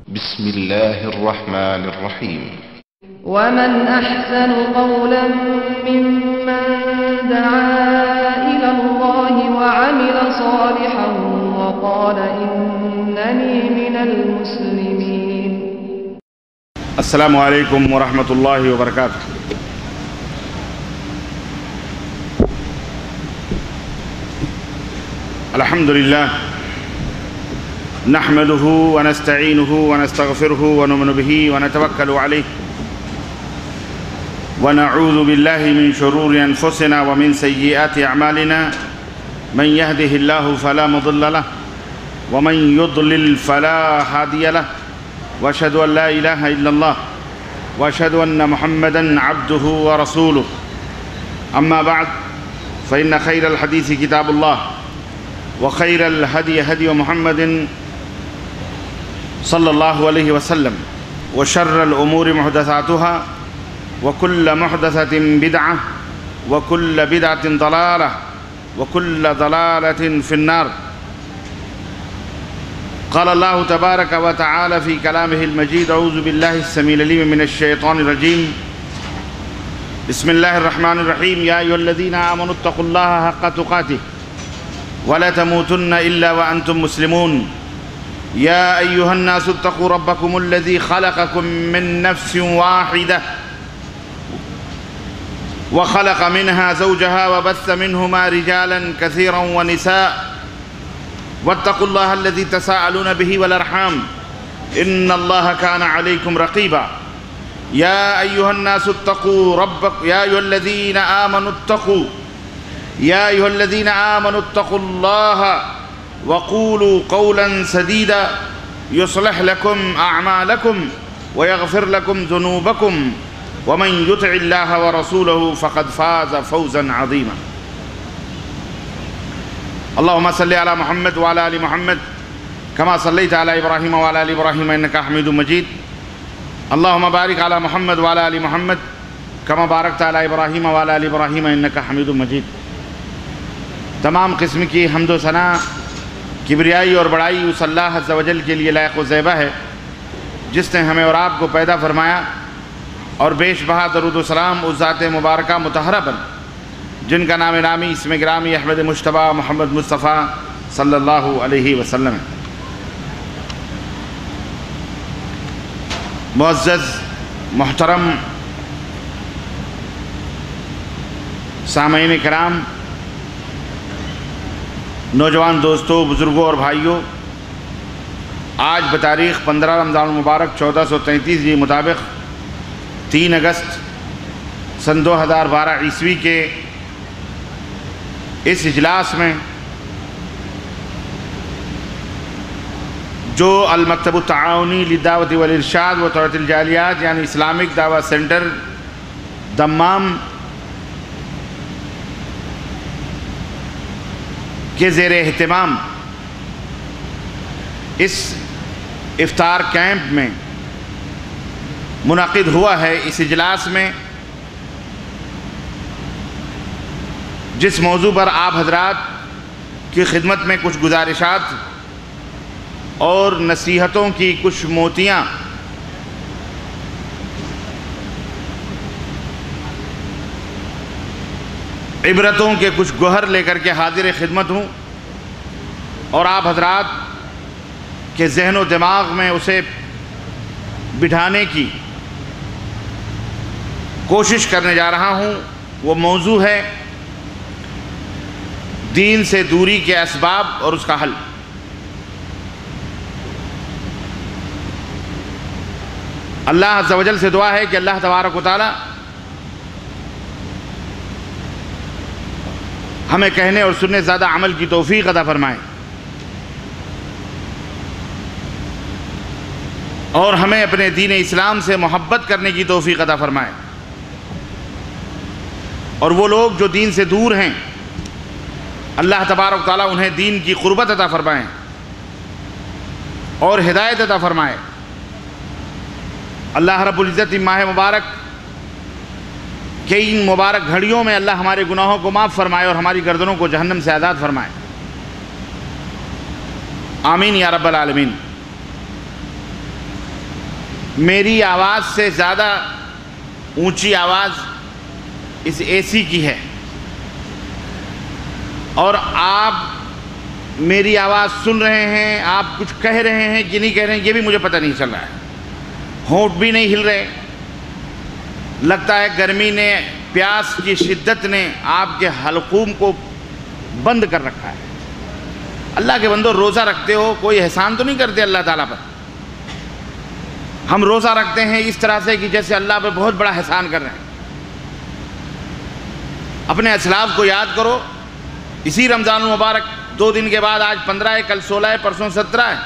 بسم الله الرحمن الرحيم. ومن أحسن قولا ممن دعا إلى الله وعمل صالحا وقال إنني من المسلمين. السلام علیکم ورحمۃ اللہ وبرکاتہ. الحمد للہ نحمده ونستعینه ونستغفره ونؤمن به ونتوکل علیہ ونعوذ باللہ من شرور انفسنا ومن سیئات اعمالنا من يهده الله فلا مضل له ومن يضلل فلا هادي له واشهد ان لا اله الا الله واشهد ان محمدا عبده ورسوله. اما بعد فان خير الحديث كتاب الله وخير الهدي هدي محمد صلى الله عليه وسلم وشر الأمور محدثاتها وكل محدثة بدعة وكل بدعة ضلالة وكل ضلالة في النار. قال الله تبارك وتعالى في كلامه المجيد: أعوذ بالله السميع العليم من الشيطان الرجيم. بسم الله الرحمن الرحيم. يا أيها الذين آمنوا اتقوا الله حق تقاته ولا تموتن إلا وأنتم مسلمون. يا أيها الناس اتقوا ربكم الذي خلقكم من نفس واحدة وخلق منها زوجها وبث منهما رجالا كثيرا ونساء واتقوا الله الذي تساءلون به والأرحام إن الله كان عليكم رقيبا. يا أيها الناس اتقوا ربكم يا أيها الذين آمنوا اتقوا الله وقولوا قولا سديدا يصلح لكم أعمالكم ويغفر لكم ذنوبكم ومن يطع الله ورسوله فقد فاز فوزا عظيما. اللهم صل على محمد وعلى آل محمد كما صليت على إبراهيم وعلى آل إبراهيم إنك حميد مجيد. اللهم بارك على محمد وعلى آل محمد كما باركت على إبراهيم وعلى آل إبراهيم إنك حميد مجيد. تمام قسم کی حمد و ثنا، کبریائی اور بڑائی اس اللہ عز و جل کے لیے لائق و زیبہ ہے جس نے ہمیں اور آپ کو پیدا فرمایا، اور بیش بہا درود و سلام اس ذات مبارکہ مطہرہ پر جن کا نام نامی اسم گرامی احمد مجتبیٰ محمد مصطفیٰ صلی اللہ علیہ وسلم ہے. معزز محترم سامعین کرام، نوجوان دوستوں، بزرگوں اور بھائیوں، آج بتاریخ 15 رمضان المبارک 1433 مطابق 3 اگست سن 2012 عیسوی کے اس اجلاس میں جو المکتب التعاونی للدعوت والارشاد و توعیۃ الجالیات یعنی اسلامک دعوت سینٹر دمام کے زیر اہتمام اس افطار کیمپ میں منعقد ہوا ہے، اس اجلاس میں جس موضوع پر آپ حضرات کی خدمت میں کچھ گزارشات اور نصیحتوں کی کچھ موتیاں عبرتوں کے کچھ گوہر لے کر کے حاضر خدمت ہوں، اور آپ حضرات کے ذہن و دماغ میں اسے بٹھانے کی کوشش کرنے جا رہا ہوں. وہ موضوع ہے دین سے دوری کے اسباب اور اس کا حل. اللہ عز و جل سے دعا ہے کہ اللہ تبارک و تعالی ہمیں کہنے اور سننے زیادہ عمل کی توفیق عطا فرمائے، اور ہمیں اپنے دین اسلام سے محبت کرنے کی توفیق عطا فرمائے، اور وہ لوگ جو دین سے دور ہیں اللہ تبارک و تعالیٰ انہیں دین کی قربت عطا فرمائے اور ہدایت عطا فرمائے. اللہ رب العزت ماہ مبارک کہ ان مبارک گھڑیوں میں اللہ ہمارے گناہوں کو معاف فرمائے اور ہماری گردنوں کو جہنم سے آزاد فرمائے. آمین یا رب العالمین. میری آواز سے زیادہ اونچی آواز اس اے سی کی ہے، اور آپ میری آواز سن رہے ہیں، آپ کچھ کہہ رہے ہیں کہ نہیں کہہ رہے ہیں یہ بھی مجھے پتہ نہیں چل رہا ہے، ہونٹ بھی نہیں ہل رہے، لگتا ہے گرمی نے، پیاس کی شدت نے آپ کے حلقوم کو بند کر رکھا ہے۔ اللہ کے بندو، روزہ رکھتے ہو، کوئی احسان تو نہیں کرتے اللہ تعالیٰ پر؟ ہم روزہ رکھتے ہیں اس طرح سے کہ جیسے اللہ پہ بہت بڑا احسان کر رہے ہیں۔ اپنے اسلاف کو یاد کرو، اسی رمضان المبارک 2 دن کے بعد، آج 15 ہے، کل 16 ہے، پرسوں 17 ہے،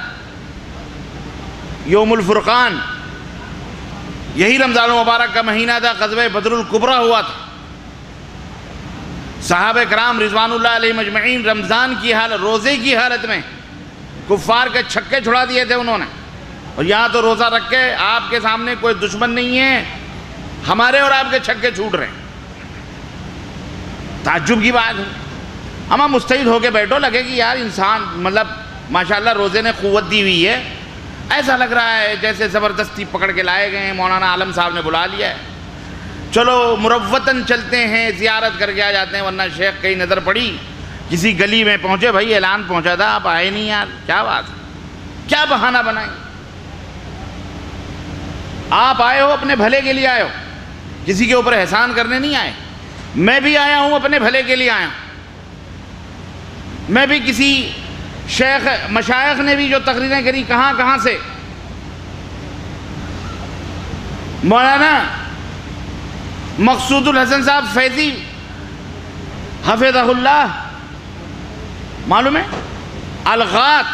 یوم الفرقان، یہی رمضان المبارک کا مہینہ تھا، غزوہ بدر الکبریٰ ہوا تھا۔ صحابہ کرام رضوان اللہ علیہ مجمعین رمضان کی حالت، روزے کی حالت میں کفار کے چھکے چھڑا دیے تھے انہوں نے، اور یہاں تو روزہ رکھ کے آپ کے سامنے کوئی دشمن نہیں ہے، ہمارے اور آپ کے چھکے چھوٹ رہے ہیں۔ تعجب کی بات ہے، ہم مستعد ہو کے بیٹھو، لگے کہ یار انسان مطلب ماشاءاللہ روزے نے قوت دی ہوئی ہے، ایسا لگ رہا ہے جیسے زبردستی پکڑ کے لائے گئے ہیں، مولانا عالم صاحب نے بلا لیا ہے، چلو مروتاً چلتے ہیں، زیارت کر کے آ جاتے ہیں، ورنہ شیخ کہیں نظر پڑی، کسی گلی میں پہنچے، بھائی اعلان پہنچا تھا، آپ آئے نہیں یار، کیا بات ہے، کیا بہانہ بنائیں؟ آپ آئے ہو اپنے بھلے کے لیے آئے ہو، کسی کے اوپر احسان کرنے نہیں آئے۔ میں بھی آیا ہوں اپنے بھلے کے لیے آیا ہوں، میں بھی کسی شیخ مشائخ نے بھی جو تقریریں کری کہاں کہاں سے، مولانا مقصود الحسن صاحب فیضی حفظہ اللہ، معلوم ہے، الغات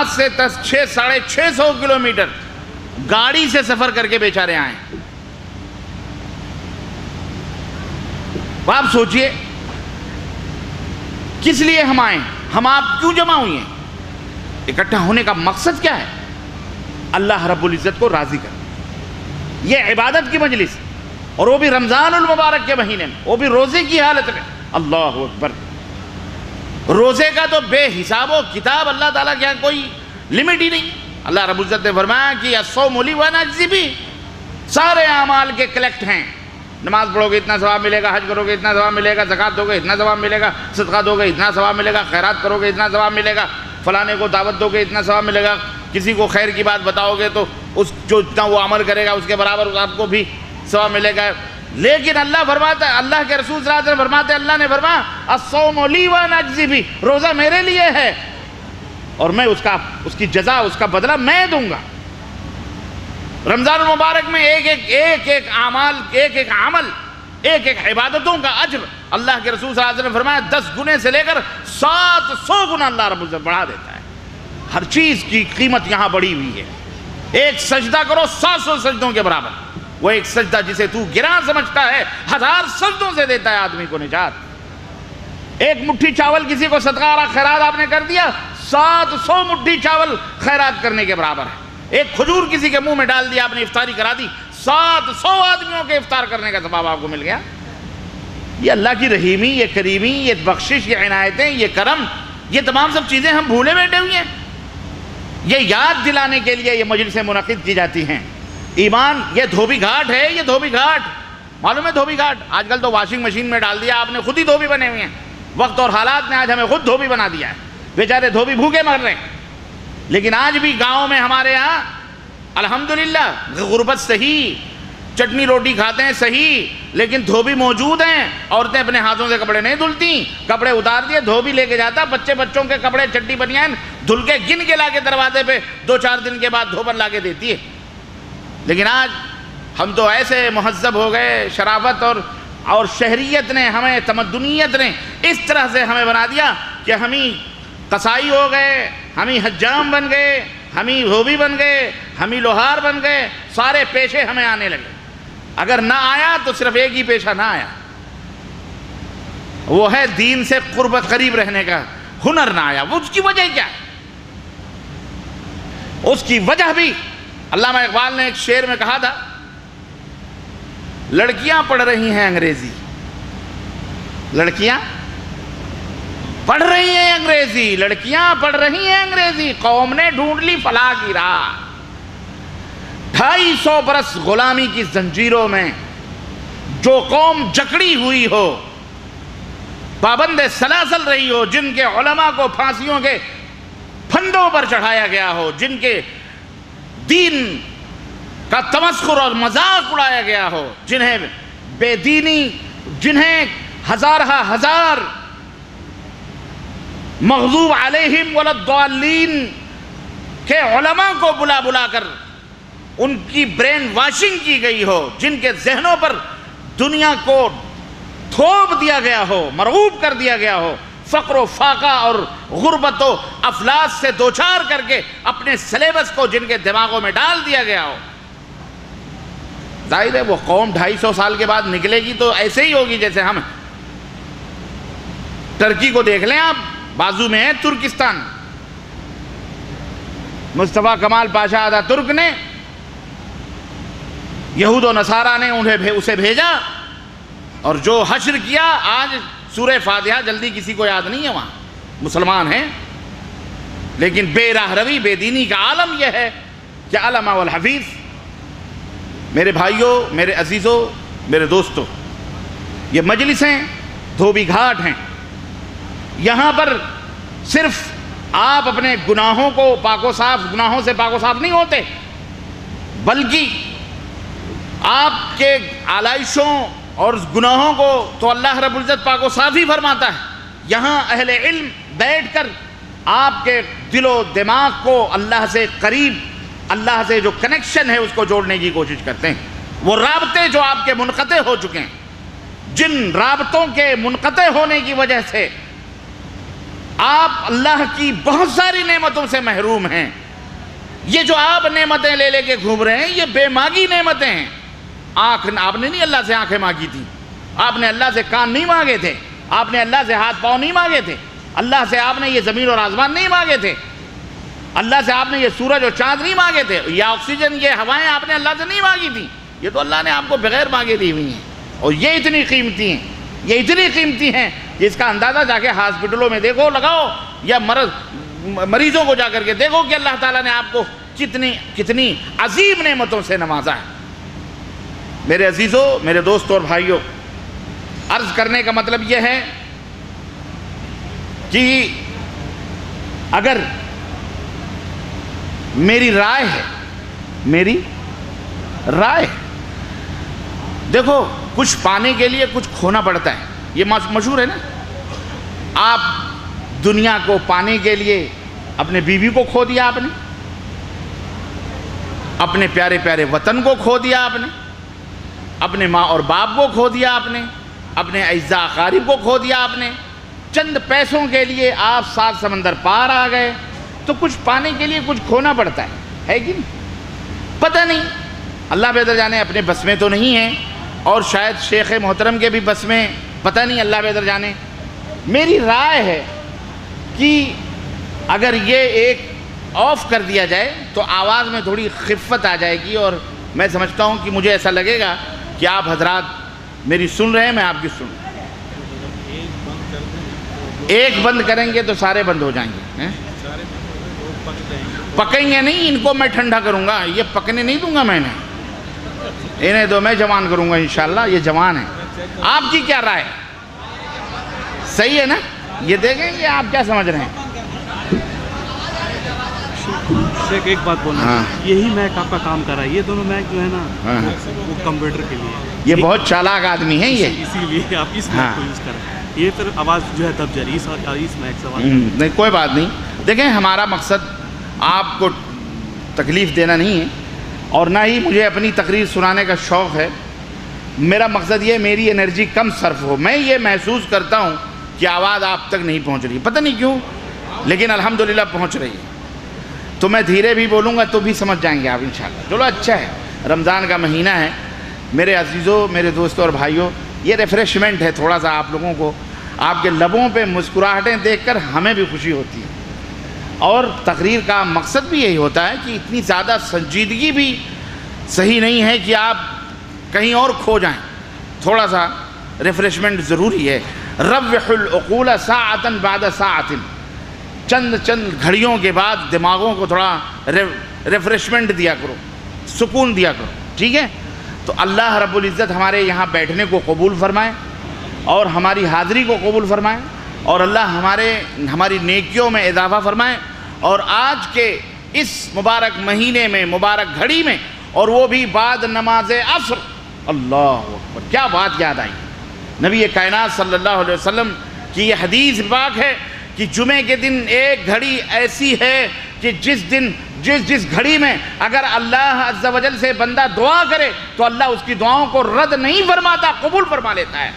سے 600-650 کلومیٹر گاڑی سے سفر کر کے بیچارے آئے ہیں۔ آپ سوچئے کس لیے ہم آئے، ہم آپ کیوں جمع ہوئی ہیں؟ اکٹھا ہونے کا مقصد کیا ہے؟ اللہ رب العزت کو راضی کرنا، یہ عبادت کی مجلس، اور وہ بھی رمضان المبارک کے مہینے میں، وہ بھی روزے کی حالت میں۔ اللہ اکبر، روزے کا تو بے حساب و کتاب اللہ تعالیٰ کیا کوئی لمٹ ہی نہیں۔ اللہ رب العزت نے فرمایا کہ الصوم لی وانا اجزی بہ، سارے اعمال کے کلیکٹ ہیں، نماز پڑھو گے اتنا ثواب ملے گا، حج کرو گے اتنا ثواب ملے گا، زکوٰۃ دو گے اتنا ثواب ملے گا، صدقہ دو گے اتنا ثواب ملے گا، خیرات کرو گے اتنا ثواب ملے گا، فلانے کو دعوت دو گے اتنا ثواب ملے گا، کسی کو خیر کی بات بتاؤ گے تو اس جو اتنا وہ عمل کرے گا اس کے برابر آپ کو بھی ثواب ملے گا۔ لیکن اللہ فرماتا ہے، اللہ کے رسول صلی اللہ علیہ وسلم فرماتے ہیں، اللہ نے فرمایا الصوم لی وانا اجزی بہ، روزہ میرے لیے ہے اور میں اس کی جزا، اس کا بدلہ میں دوں گا۔ رمضان المبارک میں ایک عمل، ایک عبادتوں کا اجر اللہ کے رسول صلی اللہ علیہ وسلم نے فرمایا 10 گنے سے لے کر 700 گنا اللہ رب العزت بڑھا دیتا ہے۔ ہر چیز کی قیمت یہاں بڑھی ہوئی ہے۔ ایک سجدہ کرو 700 سجدوں کے برابر، وہ ایک سجدہ جسے تو گراں سمجھتا ہے 1000 سجدوں سے دیتا ہے آدمی کو نجات۔ ایک مٹھی چاول کسی کو صدقہ اور خیرات آپ نے کر دیا، 700 مٹھی چاول خیرات کرنے کے برابر ہے۔ ایک کھجور کسی کے منہ میں ڈال دیا، آپ نے افطاری کرا دی، 700 آدمیوں کے افطار کرنے کا ثواب آپ کو مل گیا۔ یہ اللہ کی رحیمی، یہ کریمی، یہ بخشش، یہ عنایتیں، یہ کرم، یہ تمام سب چیزیں ہم بھولے بیٹھے ہوئے ہیں۔ یہ یاد دلانے کے لیے یہ مجلسیں منعقد کی جاتی ہیں۔ ایمان، یہ دھوبی گھاٹ ہے، یہ دھوبی گھاٹ، معلوم ہے دھوبی گھاٹ؟ آج کل تو واشنگ مشین میں ڈال دیا، آپ نے خود ہی دھوبی بنے ہوئے ہیں۔ وقت اور حالات نے آج ہمیں خود دھوبی بنا دیا ہے، بیچارے دھوبی بھوکے مر رہے ہیں۔ لیکن آج بھی گاؤں میں ہمارے ہاں الحمدللہ غربت صحیح، چٹنی روٹی کھاتے ہیں صحیح، لیکن دھوبی موجود ہیں۔ عورتیں اپنے ہاتھوں سے کپڑے نہیں دھلتی، کپڑے اتار دیے، دھوبی لے کے جاتا، بچوں کے کپڑے چٹی بنیان دھل کے گن کے لا کے دروازے پہ 2-4 دن کے بعد دھوبن لا کے دیتی ہے۔ لیکن آج ہم تو ایسے مہذب ہو گئے، شرافت اور شہریت نے ہمیں، تمدنیت نے اس طرح سے ہمیں بنا دیا کہ ہم ہی قصائی ہو گئے، ہم ہی حجام بن گئے، ہم ہی دھوبی بن گئے، ہم ہی لوہار بن گئے، سارے پیشے ہمیں آنے لگے۔ اگر نہ آیا تو صرف ایک ہی پیشہ نہ آیا، وہ ہے دین سے قریب رہنے کا ہنر نہ آیا۔ وہ اس کی وجہ کیا ہے؟ اس کی وجہ بھی علامہ اقبال نے ایک شعر میں کہا تھا، لڑکیاں پڑھ رہی ہیں انگریزی، لڑکیاں پڑھ رہی ہیں انگریزی، لڑکیاں پڑھ رہی ہیں انگریزی، قوم نے ڈھونڈ لی فلاح کی راہ۔ 250 برس غلامی کی زنجیروں میں جو قوم جکڑی ہوئی ہو، پابند سلاسل رہی ہو، جن کے علماء کو پھانسیوں کے پھندوں پر چڑھایا گیا ہو، جن کے دین کا تمسخر اور مذاق اڑایا گیا ہو، جنہیں بے دینی، جنہیں ہزار مغضوب علیہم وللضالین کے علماء کو بلا بلا کر ان کی برین واشنگ کی گئی ہو، جن کے ذہنوں پر دنیا کو تھوپ دیا گیا ہو، مرعوب کر دیا گیا ہو، فقر و فاقہ اور غربت و افلاس سے دوچار کر کے اپنے سلیبس کو جن کے دماغوں میں ڈال دیا گیا ہو، ظاہر ہے وہ قوم 250 سال کے بعد نکلے گی تو ایسے ہی ہوگی جیسے ہم۔ ترکی کو دیکھ لیں آپ، بازو میں ہے ترکستان، مصطفیٰ کمال پاشا آدھا ترک نے، یہود و نصارہ نے اسے بھیجا اور جو حشر کیا، آج سورہ فاتحہ جلدی کسی کو یاد نہیں ہے، وہاں مسلمان ہیں، لیکن بے راہ روی، بے دینی کا عالم یہ ہے کہ علامہ والحفیظ۔ میرے بھائیوں، میرے عزیزوں، میرے دوستوں، یہ مجلسیں دھوبی گھاٹ ہیں، یہاں پر صرف آپ اپنے گناہوں کو گناہوں سے پاک و صاف نہیں ہوتے، بلکہ آپ کے علائشوں اور گناہوں کو تو اللہ رب العزت پاک و صاف ہی فرماتا ہے۔ یہاں اہل علم بیٹھ کر آپ کے دل و دماغ کو اللہ سے قریب، اللہ سے جو کنیکشن ہے اس کو جوڑنے کی کوشش کرتے ہیں۔ وہ رابطے جو آپ کے منقطع ہو چکے ہیں، جن رابطوں کے منقطع ہونے کی وجہ سے آپ اللہ کی بہت ساری نعمتوں سے محروم ہیں۔ یہ جو آپ نعمتیں لے لے کے گھوم رہے ہیں، یہ بے مانگی نعمتیں ہیں۔ آپ نے نہیں اللہ سے آنکھیں مانگی تھی، آپ نے اللہ سے کان نہیں مانگے تھے، آپ نے اللہ سے ہاتھ پاؤں نہیں مانگے تھے، اللہ سے آپ نے یہ زمین اور آسمان نہیں مانگے تھے، اللہ سے آپ نے یہ سورج اور چاند نہیں مانگے تھے، یہ آکسیجن، یہ ہوائیں آپ نے اللہ سے نہیں مانگی تھی، یہ تو اللہ نے آپ کو بغیر مانگے دی ہوئی ہیں، اور یہ اتنی قیمتی ہیں، یہ اتنی قیمتی ہیں جس کا اندازہ جا کے ہاسپٹلوں میں دیکھو، لگاؤ، یا مریضوں کو جا کر کے دیکھو کہ اللہ تعالیٰ نے آپ کو کتنی عظیم نعمتوں سے نوازا ہے۔ میرے عزیزوں، میرے دوستوں اور بھائیوں، عرض کرنے کا مطلب یہ ہے کہ اگر میری رائے ہے، دیکھو کچھ پانے کے لیے کچھ کھونا پڑتا ہے، یہ مشہور ہے نا۔ آپ دنیا کو پانے کے لیے اپنے بیوی کو کھو دیا آپ نے، اپنے پیارے پیارے وطن کو کھو دیا آپ نے، اپنے ماں اور باپ کو کھو دیا آپ نے، اپنے اعزاء اقارب کو کھو دیا آپ نے، چند پیسوں کے لیے آپ 7 سمندر پار آ گئے، تو کچھ پانے کے لیے کچھ کھونا پڑتا ہے کہ نہیں؟ پتہ نہیں، اللہ بہتر جانے، اپنے بس میں تو نہیں ہے، اور شاید شیخ محترم کے بھی بس میں، پتہ نہیں، اللہ بہتر جانے۔ میری رائے ہے کہ اگر یہ ایک آف کر دیا جائے تو آواز میں تھوڑی خفت آ جائے گی، اور میں سمجھتا ہوں کہ مجھے ایسا لگے گا کہ آپ حضرات میری سن رہے ہیں، میں آپ کی سن رہا ہوں۔ ایک بند کریں گے تو سارے بند ہو جائیں گے، پکیں گے نہیں، ان کو میں ٹھنڈا کروں گا، یہ پکنے نہیں دوں گا، میں نے انہیں دو، میں جوان کروں گا انشاءاللہ، یہ جوان ہیں۔ آپ کی کیا رائے؟ صحیح ہے نا؟ یہ دیکھیں کہ آپ کیا سمجھ رہے ہیں۔ شیخ ایک بات بولنا، یہی میک آپ کا کام کر رہا ہے، یہ دونوں میک جو ہے نا وہ کمپیوٹر کے لیے، یہ بہت چالاک آدمی ہیں، یہ اسی لیے آپ اس میک کو یوز کریں، یہ پھر آواز جو ہے دب جا رہی ہے، اس میک سے آواز نہیں، کوئی بات نہیں۔ دیکھیں ہمارا مقصد آپ کو تکلیف دینا نہیں ہے، اور نہ ہی مجھے اپنی تقریر سنانے کا شوق ہے۔ میرا مقصد یہ میری انرجی کم صرف ہو۔ میں یہ محسوس کرتا ہوں کہ آواز آپ تک نہیں پہنچ رہی، پتہ نہیں کیوں، لیکن الحمدللہ پہنچ رہی ہے، تو میں دھیرے بھی بولوں گا تو بھی سمجھ جائیں گے آپ انشاءاللہ۔ چلو اچھا ہے، رمضان کا مہینہ ہے میرے عزیزوں، میرے دوستوں اور بھائیوں، یہ ریفریشمنٹ ہے تھوڑا سا آپ لوگوں کو، آپ کے لبوں پہ مسکراہٹیں دیکھ کر ہمیں بھی خوشی ہوتی ہے، اور تقریر کا مقصد بھی یہی ہوتا ہے کہ اتنی زیادہ سنجیدگی بھی صحیح نہیں ہے کہ آپ کہیں اور کھو جائیں، تھوڑا سا ریفریشمنٹ ضروری ہے۔ روح العقول ساعتاً بعد ساعت، چند گھڑیوں کے بعد دماغوں کو تھوڑا ریفریشمنٹ دیا کرو، سکون دیا کرو، ٹھیک ہے؟ تو اللہ رب العزت ہمارے یہاں بیٹھنے کو قبول فرمائے اور ہماری حاضری کو قبول فرمائے، اور اللہ ہماری نیکیوں میں اضافہ فرمائے، اور آج کے اس مبارک مہینے میں، مبارک گھڑی میں، اور وہ بھی بعد نماز عصر، اللہ اکبر، کیا بات یاد آئی! نبی کائنات صلی اللہ علیہ وسلم کی یہ حدیث پاک ہے کہ جمعے کے دن ایک گھڑی ایسی ہے کہ جس گھڑی میں اگر اللہ عز و جل سے بندہ دعا کرے تو اللہ اس کی دعاؤں کو رد نہیں فرماتا، قبول فرما لیتا ہے۔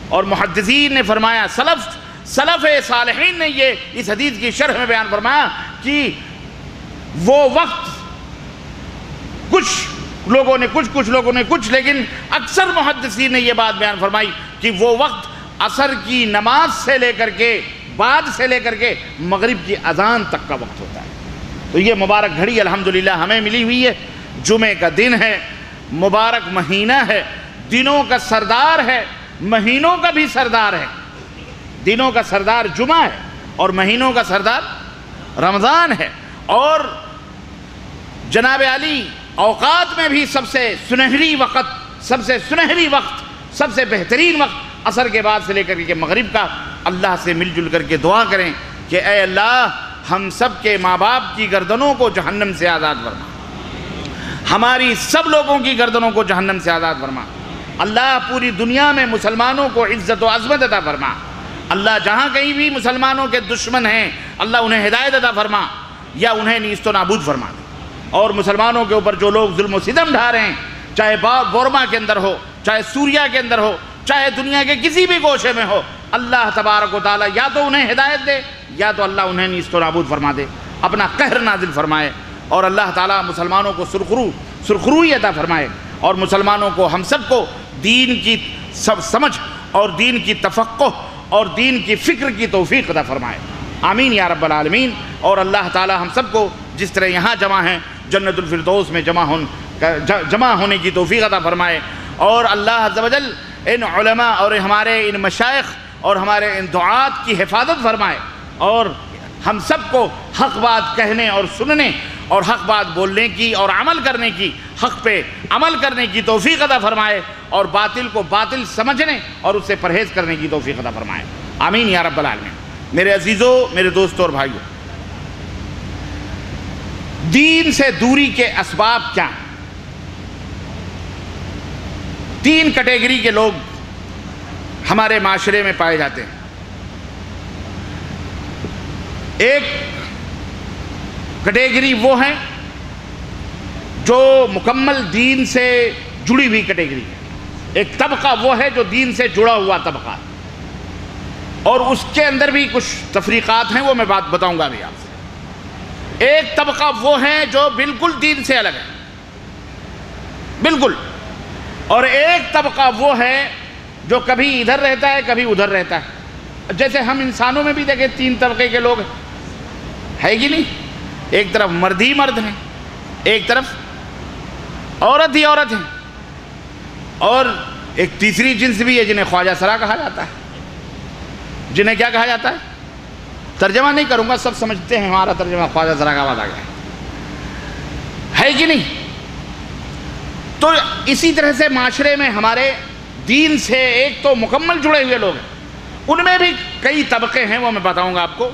اور محدثین نے فرمایا، سلف صالحین نے یہ اس حدیث کی شرح میں بیان فرمایا کہ وہ وقت کچھ لوگوں نے کچھ لیکن اکثر محدثین نے یہ بات بیان فرمائی کہ وہ وقت عصر کی نماز سے لے کر کے بعد سے لے کر کے مغرب کی اذان تک کا وقت ہوتا ہے۔ تو یہ مبارک گھڑی الحمدللہ ہمیں ملی ہوئی ہے، جمعے کا دن ہے، مبارک مہینہ ہے، دنوں کا سردار ہے، مہینوں کا بھی سردار ہے۔ دنوں کا سردار جمعہ ہے اور مہینوں کا سردار رمضان ہے، اور جناب علی اوقات میں بھی سب سے سنہری وقت، سب سے بہترین وقت عصر کے بعد سے لے کر کے مغرب کا۔ اللہ سے مل جل کر کے دعا کریں کہ اے اللہ ہم سب کے ماں باپ کی گردنوں کو جہنم سے آزاد فرما، ہماری سب لوگوں کی گردنوں کو جہنم سے آزاد فرما۔ اللہ پوری دنیا میں مسلمانوں کو عزت و عظمت عطا فرما۔ اللہ جہاں کہیں بھی مسلمانوں کے دشمن ہیں اللہ انہیں ہدایت عطا فرما یا انہیں نیست و نابود فرما دے۔ اور مسلمانوں کے اوپر جو لوگ ظلم و ستم ڈھا رہے ہیں، چاہے بورما کے اندر ہو، چاہے سوریا کے اندر ہو، چاہے دنیا کے کسی بھی گوشے میں ہو، اللہ تبارک و تعالیٰ یا تو انہیں ہدایت دے یا تو اللہ انہیں نیست و نابود فرما دے، اپنا قہر نازل فرمائے، اور اللہ تعالیٰ مسلمانوں کو سرخروئی عطا فرمائے، اور مسلمانوں کو، ہم سب کو دین کی سمجھ اور دین کی تفقہ اور دین کی فکر کی توفیق عطا فرمائے، آمین یا رب العالمین۔ اور اللہ تعالیٰ ہم سب کو جس طرح یہاں جمع ہیں جنت الفردوس میں جمع ہونے کی توفیق عطا فرمائے، اور اللہ عز و جل ان علماء اور ہمارے ان مشائخ اور ہمارے ان دعات کی حفاظت فرمائے، اور ہم سب کو حق بات کہنے اور سننے اور حق بات بولنے کی اور عمل کرنے کی، حق پہ عمل کرنے کی توفیق عطا فرمائے، اور باطل کو باطل سمجھنے اور اس سے پرہیز کرنے کی توفیق عطا فرمائے، آمین یا رب العالمین۔ میرے عزیزوں، میرے دوستوں اور بھائیوں، دین سے دوری کے اسباب کیا ہیں؟ 3 کیٹیگری کے لوگ ہمارے معاشرے میں پائے جاتے ہیں۔ ایک کیٹیگری وہ ہیں جو مکمل دین سے جڑی ہوئی کیٹیگری ہے، ایک طبقہ وہ ہے جو دین سے جڑا ہوا طبقہ ہے، اور اس کے اندر بھی کچھ تفریقات ہیں، وہ میں بات بتاؤں گا ابھی آپ سے۔ ایک طبقہ وہ ہے جو بالکل دین سے الگ ہے، بالکل، اور ایک طبقہ وہ ہے جو کبھی ادھر رہتا ہے کبھی ادھر رہتا ہے۔ جیسے ہم انسانوں میں بھی دیکھیں 3 طبقے کے لوگ ہے کہ نہیں؟ ایک طرف مرد ہی مرد ہیں، ایک طرف عورت ہی عورت ہیں، اور ایک تیسری جنس بھی ہے جنہیں خواجہ سرا کہا جاتا ہے۔ جنہیں کیا کہا جاتا ہے؟ ترجمہ نہیں کروں گا، سب سمجھتے ہیں ہمارا ترجمہ خواجہ سرا کا بات آ گیا ہے کہ نہیں؟ تو اسی طرح سے معاشرے میں ہمارے دین سے ایک تو مکمل جڑے ہوئے لوگ ہیں، ان میں بھی کئی طبقے ہیں، وہ میں بتاؤں گا آپ کو،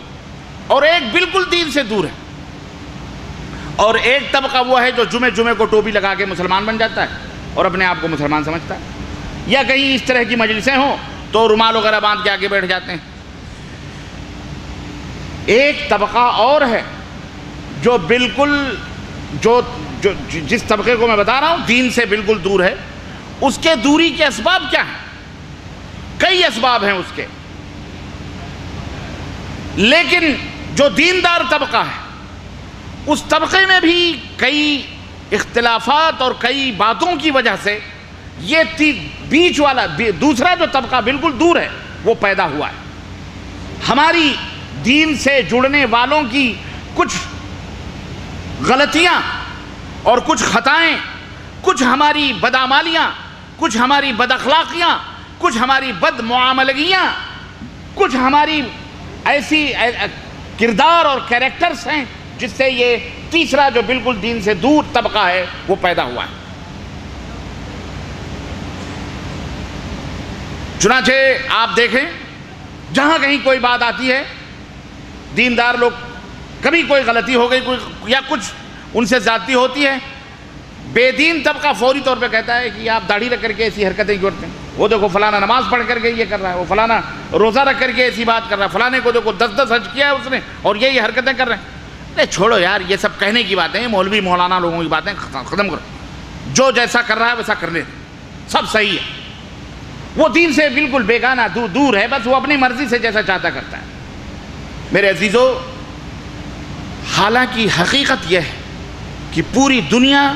اور ایک بالکل دین سے دور ہے، اور ایک طبقہ وہ ہے جو جمعے کو ٹوپی لگا کے مسلمان بن جاتا ہے اور اپنے آپ کو مسلمان سمجھتا ہے، یا کہیں اس طرح کی مجلسیں ہوں تو رومال وغیرہ باندھ کے آگے بیٹھ جاتے ہیں۔ ایک طبقہ اور ہے جو بالکل جس طبقے کو میں بتا رہا ہوں دین سے بالکل دور ہے۔ اس کے دوری کے اسباب کیا ہیں؟ کئی اسباب ہیں اس کے، لیکن جو دیندار طبقہ ہے اس طبقے میں بھی کئی اختلافات اور کئی باتوں کی وجہ سے یہ بیچ والا دوسرا جو طبقہ بالکل دور ہے وہ پیدا ہوا ہے۔ ہماری دین سے جڑنے والوں کی کچھ غلطیاں اور کچھ خطائیں، کچھ ہماری بدعمالیاں، کچھ ہماری بد اخلاقیاں، کچھ ہماری بد معاملگیاں، کچھ ہماری ایسی کردار اور کیریکٹرز ہیں جس سے یہ تیسرا جو بالکل دین سے دور طبقہ ہے وہ پیدا ہوا ہے۔ چنانچہ آپ دیکھیں جہاں کہیں کوئی بات آتی ہے، دیندار لوگ کبھی کوئی غلطی ہو گئی یا کچھ ان سے زیادتی ہوتی ہے، بے دین طبقہ فوری طور پہ کہتا ہے کہ آپ داڑھی رکھ کر کے ایسی حرکتیں کیوں کرتے ہیں، وہ دیکھو فلانا نماز پڑھ کر کے یہ کر رہا ہے، وہ فلانا روزہ رکھ کر کے ایسی بات کر رہا ہے، فلانے کو دیکھو 10 حج کیا ہے اس نے اور یہ حرکتیں کر رہے ہیں۔ ارے چھوڑو یار، یہ سب کہنے کی باتیں، مولوی مولانا لوگوں کی باتیں ختم کرو، جو جیسا کر رہا ہے ویسا کر لے، سب صحیح ہے۔ وہ دین سے بالکل بیگانہ دور ہے، بس وہ اپنی مرضی سے جیسا چاہتا کرتا ہے۔ میرے عزیزو، حالانکہ حقیقت یہ ہے کہ پوری دنیا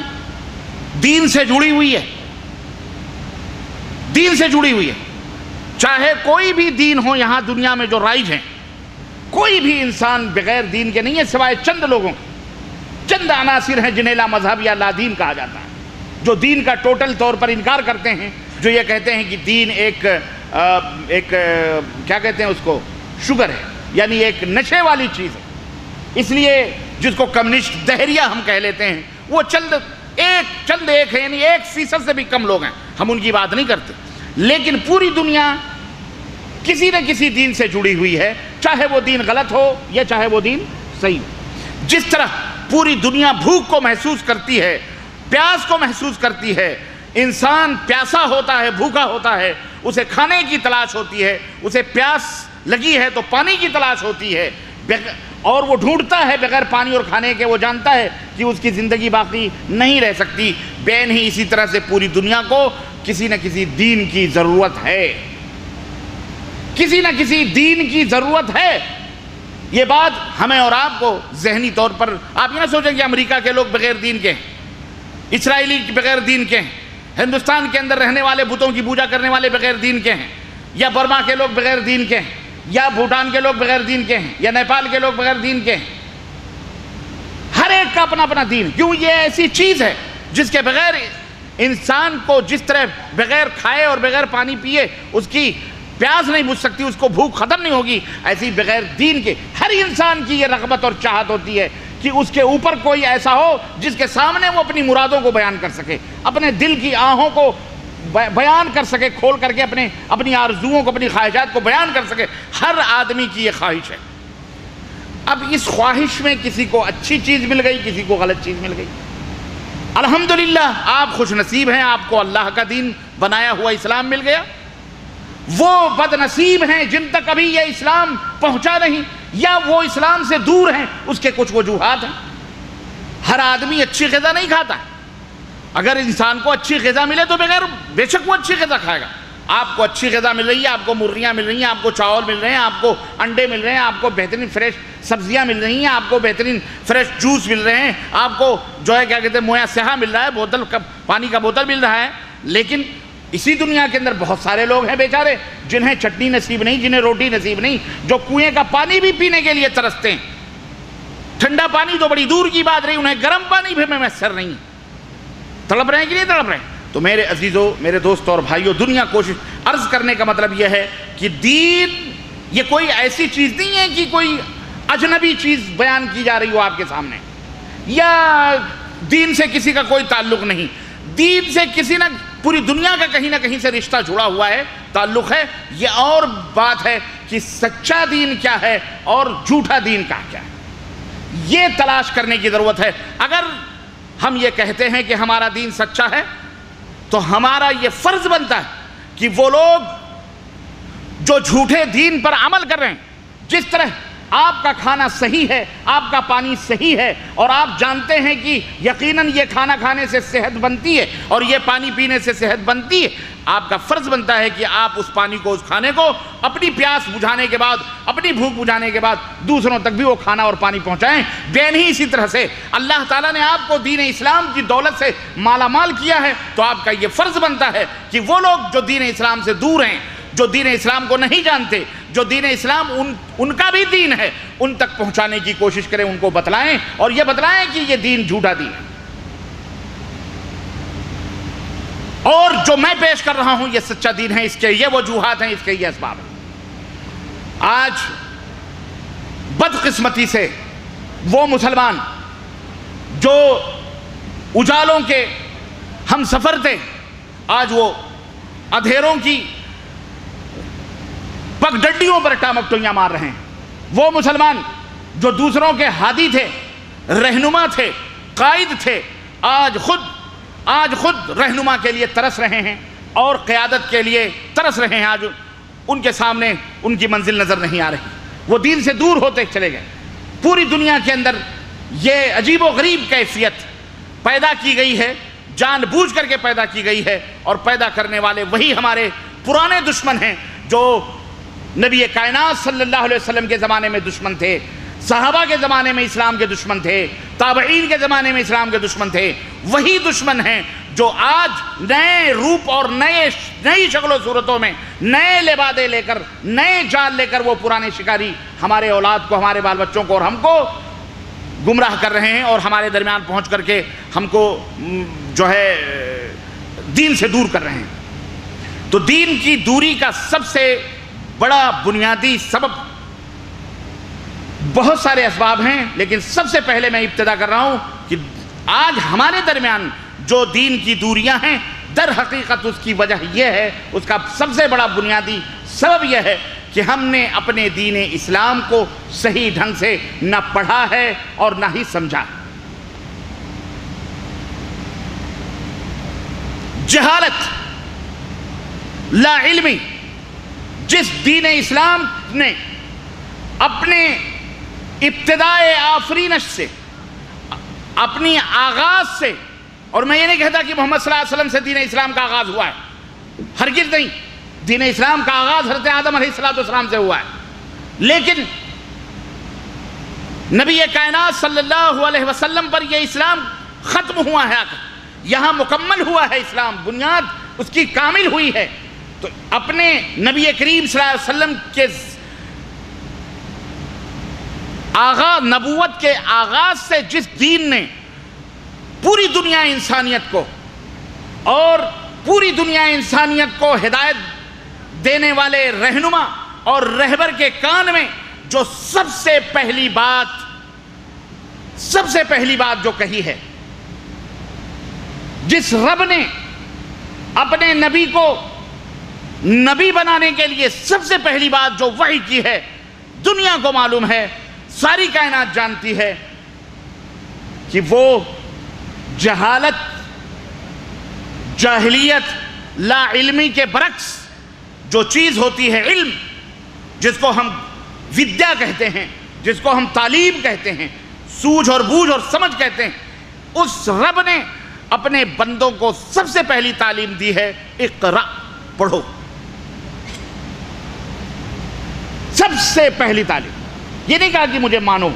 دین سے جڑی ہوئی ہے، دین سے جڑی ہوئی ہے، چاہے کوئی بھی دین ہو یہاں دنیا میں جو رائج ہیں، کوئی بھی انسان بغیر دین کے نہیں ہے سوائے چند لوگوں، چند عناصر ہیں جنہیں لا مذہب یا لا دین کہا جاتا ہے، جو دین کا ٹوٹل طور پر انکار کرتے ہیں، جو یہ کہتے ہیں کہ دین ایک کیا کہتے ہیں اس کو، شوگر ہے، یعنی ایک نشے والی چیز ہے، اس لیے جس کو کمیونسٹ دہریہ ہم کہہ لیتے ہیں، وہ چند ایک ہے، یعنی 1% سے بھی کم لوگ ہیں، ہم ان کی بات نہیں کرتے، لیکن پوری دنیا کسی نہ کسی دین سے جڑی ہوئی ہے، چاہے وہ دین غلط ہو یا چاہے وہ دین صحیح ہو۔ جس طرح پوری دنیا بھوک کو محسوس کرتی ہے، پیاس کو محسوس کرتی ہے، انسان پیاسا ہوتا ہے، بھوکا ہوتا ہے، اسے کھانے کی تلاش ہوتی ہے، اسے پیاس لگی ہے تو پانی کی تلاش ہوتی ہے، اور وہ ڈھونڈتا ہے بغیر پانی اور کھانے کے، وہ جانتا ہے کہ اس کی زندگی باقی نہیں رہ سکتی، بین ہی اسی طرح سے پوری دنیا کو کسی نہ کسی دین کی ضرورت ہے، کسی نہ کسی دین کی ضرورت ہے۔ یہ بات ہمیں اور آپ کو ذہنی طور پر، آپ یہ نہ سوچیں کہ امریکہ کے لوگ بغیر دین کے ہیں، اسرائیلی بغیر دین کے ہیں، ہندوستان کے اندر رہنے والے بتوں کی پوجا کرنے والے بغیر دین کے ہیں، یا برما کے لوگ بغیر دین کے ہیں، یا بھوٹان کے لوگ بغیر دین کے ہیں، یا نیپال کے لوگ بغیر دین کے ہیں۔ ہر ایک کا اپنا اپنا دین، کیوں؟ یہ ایسی چیز ہے جس کے بغیر انسان کو جس طرح بغیر کھائے اور بغیر پانی پیے اس کی پیاس نہیں بجھ سکتی، اس کو بھوک ختم نہیں ہوگی، ایسی بغیر دین کے ہر انسان کی یہ رغبت اور چاہت ہوتی ہے کہ اس کے اوپر کوئی ایسا ہو جس کے سامنے وہ اپنی مرادوں کو بیان کر سکے، اپنے دل کی آہوں کو بیان کر سکے، کھول کر کے اپنی آرزوؤں کو، اپنی خواہشات کو بیان کر سکے۔ ہر آدمی کی یہ خواہش ہے۔ اب اس خواہش میں کسی کو اچھی چیز مل گئی، کسی کو غلط چیز مل گئی۔ الحمدللہ آپ خوش نصیب ہیں، آپ کو اللہ کا دین بنایا ہوا اسلام مل گیا۔ وہ بد نصیب ہیں جن تک ابھی یہ اسلام پہنچا نہیں، یا وہ اسلام سے دور ہیں، اس کے کچھ وجوہات ہیں۔ ہر آدمی اچھی غذا نہیں کھاتا، اگر انسان کو اچھی غذا ملے تو بے شک وہ اچھی غذا کھائے گا۔ آپ کو اچھی غذا مل رہی ہے، آپ کو مرغیاں مل رہی ہیں، آپ کو چاول مل رہے ہیں، آپ کو انڈے مل رہے ہیں، آپ کو بہترین فریش سبزیاں مل رہی ہیں، آپ کو بہترین فریش جوس مل رہے ہیں، آپ کو جو ہے کیا کہتے ہیں مویا سیاہ مل رہا ہے، پانی کا بوتل مل رہا ہے، لیکن اسی دنیا کے اندر بہت سارے لوگ ہیں بیچارے جنہیں چٹنی نصیب نہیں، جنہیں روٹی نصیب نہیں، جو کنویں کا پانی بھی پینے کے لیے ترستے ہیں۔ ٹھنڈا پانی تو بڑی دور کی بات رہی، انہیں گرم پانی بھی میسر نہیں، تڑپ رہے ہیں کہ نہیں تڑپ رہے ہیں؟ تو میرے عزیزوں، میرے دوستوں اور بھائیوں، دنیا کوشش عرض کرنے کا مطلب یہ ہے کہ دین یہ کوئی ایسی چیز نہیں ہے کہ کوئی اجنبی چیز بیان کی جا رہی ہو آپ کے سامنے، یا دین سے کسی کا کوئی تعلق نہیں، دین سے کسی نہ پوری دنیا کا کہیں نہ کہیں سے رشتہ جڑا ہوا ہے، تعلق ہے۔ یہ اور بات ہے کہ سچا دین کیا ہے اور جھوٹا دین کیا ہے، یہ تلاش کرنے کی ضرورت ہے۔ اگر ہم یہ کہتے ہیں کہ ہمارا دین سچا ہے تو ہمارا یہ فرض بنتا ہے کہ وہ لوگ جو جھوٹے دین پر عمل کر رہے ہیں، جس طرح آپ کا کھانا صحیح ہے، آپ کا پانی صحیح ہے، اور آپ جانتے ہیں کہ یقیناً یہ کھانا کھانے سے صحت بنتی ہے اور یہ پانی پینے سے صحت بنتی ہے، آپ کا فرض بنتا ہے کہ آپ اس پانی کو، اس کھانے کو اپنی پیاس بجھانے کے بعد، اپنی بھوک بجھانے کے بعد دوسروں تک بھی وہ کھانا اور پانی پہنچائیں۔ بین ہی اسی طرح سے اللہ تعالیٰ نے آپ کو دین اسلام کی دولت سے مالا مال کیا ہے، تو آپ کا یہ فرض بنتا ہے کہ وہ لوگ جو دین اسلام سے دور ہیں، جو دین اسلام کو نہیں جانتے، جو دین اسلام ان کا بھی دین ہے، ان تک پہنچانے کی کوشش کریں، ان کو بتلائیں، اور یہ بتلائیں کہ یہ دین جھوٹا دین ہے، اور جو میں پیش کر رہا ہوں یہ سچا دین ہے، اس کے یہ وجوہات ہیں، اس کے یہ اسباب ہیں۔ آج بدقسمتی سے وہ مسلمان جو اجالوں کے ہم سفر تھے، آج وہ اندھیروں کی پگڈنڈیوں پر ٹامکٹویاں مار رہے ہیں۔ وہ مسلمان جو دوسروں کے ہادی تھے، رہنما تھے، قائد تھے، آج خود رہنما کے لیے ترس رہے ہیں اور قیادت کے لیے ترس رہے ہیں۔ آج ان کے سامنے ان کی منزل نظر نہیں آ رہی، وہ دین سے دور ہوتے چلے گئے۔ پوری دنیا کے اندر یہ عجیب و غریب کیفیت پیدا کی گئی ہے، جان بوجھ کر کے پیدا کی گئی ہے، اور پیدا کرنے والے وہی ہمارے پرانے دشمن ہیں جو نبی کائنات صلی اللہ علیہ وسلم کے زمانے میں دشمن تھے، صحابہ کے زمانے میں اسلام کے دشمن تھے، تابعین کے زمانے میں اسلام کے دشمن تھے۔ وہی دشمن ہیں جو آج نئے روپ اور نئی شکل و صورتوں میں نئے لبادے لے کر، نئے جال لے کر وہ پرانے شکاری ہمارے اولاد کو، ہمارے بال بچوں کو اور ہم کو گمراہ کر رہے ہیں، اور ہمارے درمیان پہنچ کر کے ہم کو جو ہے دین سے دور کر رہے ہیں۔ تو دین کی دوری کا سب سے بڑا بنیادی سبب، بہت سارے اسباب ہیں، لیکن سب سے پہلے میں ابتدا کر رہا ہوں کہ آج ہمارے درمیان جو دین کی دوریاں ہیں، در حقیقت اس کی وجہ یہ ہے، اس کا سب سے بڑا بنیادی سبب یہ ہے کہ ہم نے اپنے دین اسلام کو صحیح ڈھنگ سے نہ پڑھا ہے اور نہ ہی سمجھا۔ جہالت، لا علمی، جس دین اسلام نے اپنے ابتدائے آفرینش سے، اپنی آغاز سے، اور میں یہ نہیں کہتا کہ محمد صلی اللہ علیہ وسلم سے دین اسلام کا آغاز ہوا ہے، ہرگز نہیں، دین اسلام کا آغاز حضرت آدم علیہ السلام سے ہوا ہے، لیکن نبی کائنات صلی اللہ علیہ وسلم پر یہ اسلام ختم ہوا ہے، یہاں مکمل ہوا ہے اسلام، بنیاد اس کی کامل ہوئی ہے۔ تو اپنے نبی کریم صلی اللہ علیہ وسلم کے آغاز، نبوت کے آغاز سے جس دین نے پوری دنیا انسانیت کو اور پوری دنیا انسانیت کو ہدایت دینے والے رہنما اور رہبر کے کان میں جو سب سے پہلی بات جو کہی ہے، جس رب نے اپنے نبی کو نبی بنانے کے لیے سب سے پہلی بات جو وحی کی ہے، دنیا کو معلوم ہے، ساری کائنات جانتی ہے کہ وہ جہالت، جاہلیت، لا علمی کے برعکس جو چیز ہوتی ہے علم، جس کو ہم ودیا کہتے ہیں، جس کو ہم تعلیم کہتے ہیں، سوجھ اور بوجھ اور سمجھ کہتے ہیں، اس رب نے اپنے بندوں کو سب سے پہلی تعلیم دی ہے، اقرا، پڑھو۔ سب سے پہلی تعلیم، یہ نہیں کہا کہ مجھے مانو،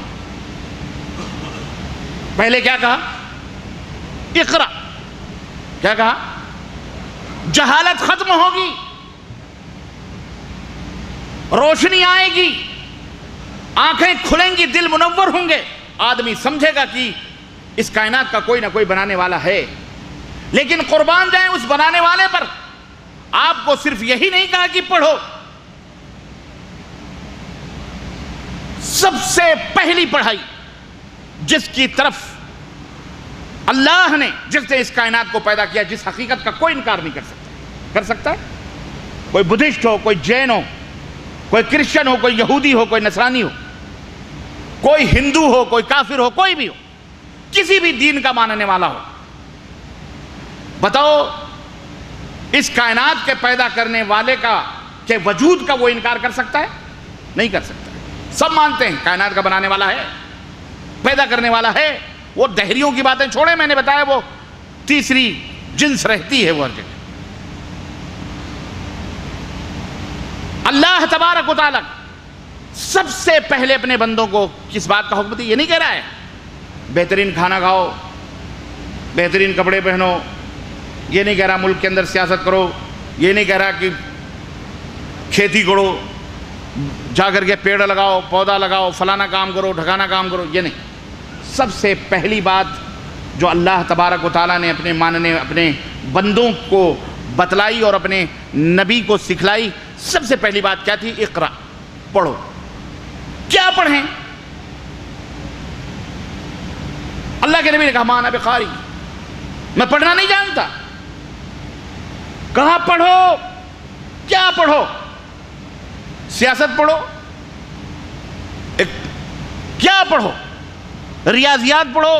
پہلے کیا کہا؟ اقرا۔ کیا کہا؟ جہالت ختم ہوگی، روشنی آئے گی، آنکھیں کھلیں گی، دل منور ہوں گے، آدمی سمجھے گا کہ اس کائنات کا کوئی نہ کوئی بنانے والا ہے۔ لیکن قربان جائیں اس بنانے والے پر، آپ کو صرف یہی نہیں کہا کہ پڑھو، سب سے پہلی پڑھائی جس کی طرف اللہ نے، جس نے اس کائنات کو پیدا کیا، جس حقیقت کا کوئی انکار نہیں کر سکتا ہے، کوئی بدھسٹ ہو، کوئی جین ہو، کوئی کرسچن ہو، کوئی یہودی ہو، کوئی نصرانی ہو، کوئی ہندو ہو، کوئی کافر ہو، کوئی بھی ہو، کسی بھی دین کا ماننے والا ہو، بتاؤ اس کائنات کے پیدا کرنے والے کے وجود کا وہ انکار کر سکتا ہے؟ نہیں کر سکتا۔ سب مانتے ہیں کائنات کا بنانے والا ہے، پیدا کرنے والا ہے۔ وہ دہریوں کی باتیں چھوڑیں، میں نے بتایا وہ تیسری جنس رہتی ہے وہ ہر جگہ۔ اللہ تبارک و تعالیٰ سب سے پہلے اپنے بندوں کو کس بات کا حکم دی؟ یہ نہیں کہہ رہا ہے بہترین کھانا کھاؤ، بہترین کپڑے پہنو، یہ نہیں کہہ رہا ملک کے اندر سیاست کرو، یہ نہیں کہہ رہا کہ کھیتی کرو، جا کر کے پیڑ لگاؤ، پودا لگاؤ، فلانا کام کرو، ڈھکانا کام کرو، یہ نہیں۔ سب سے پہلی بات جو اللہ تبارک و تعالیٰ نے اپنے بندوں کو بتلائی اور اپنے نبی کو سکھلائی، سب سے پہلی بات کیا تھی؟ اقرا، پڑھو۔ کیا پڑھیں؟ اللہ کے نبی نے کہا مانا بقاری، میں پڑھنا نہیں جانتا۔ کہا پڑھو، کیا پڑھو؟ سیاست پڑھو، کیا پڑھو؟ ریاضیات پڑھو،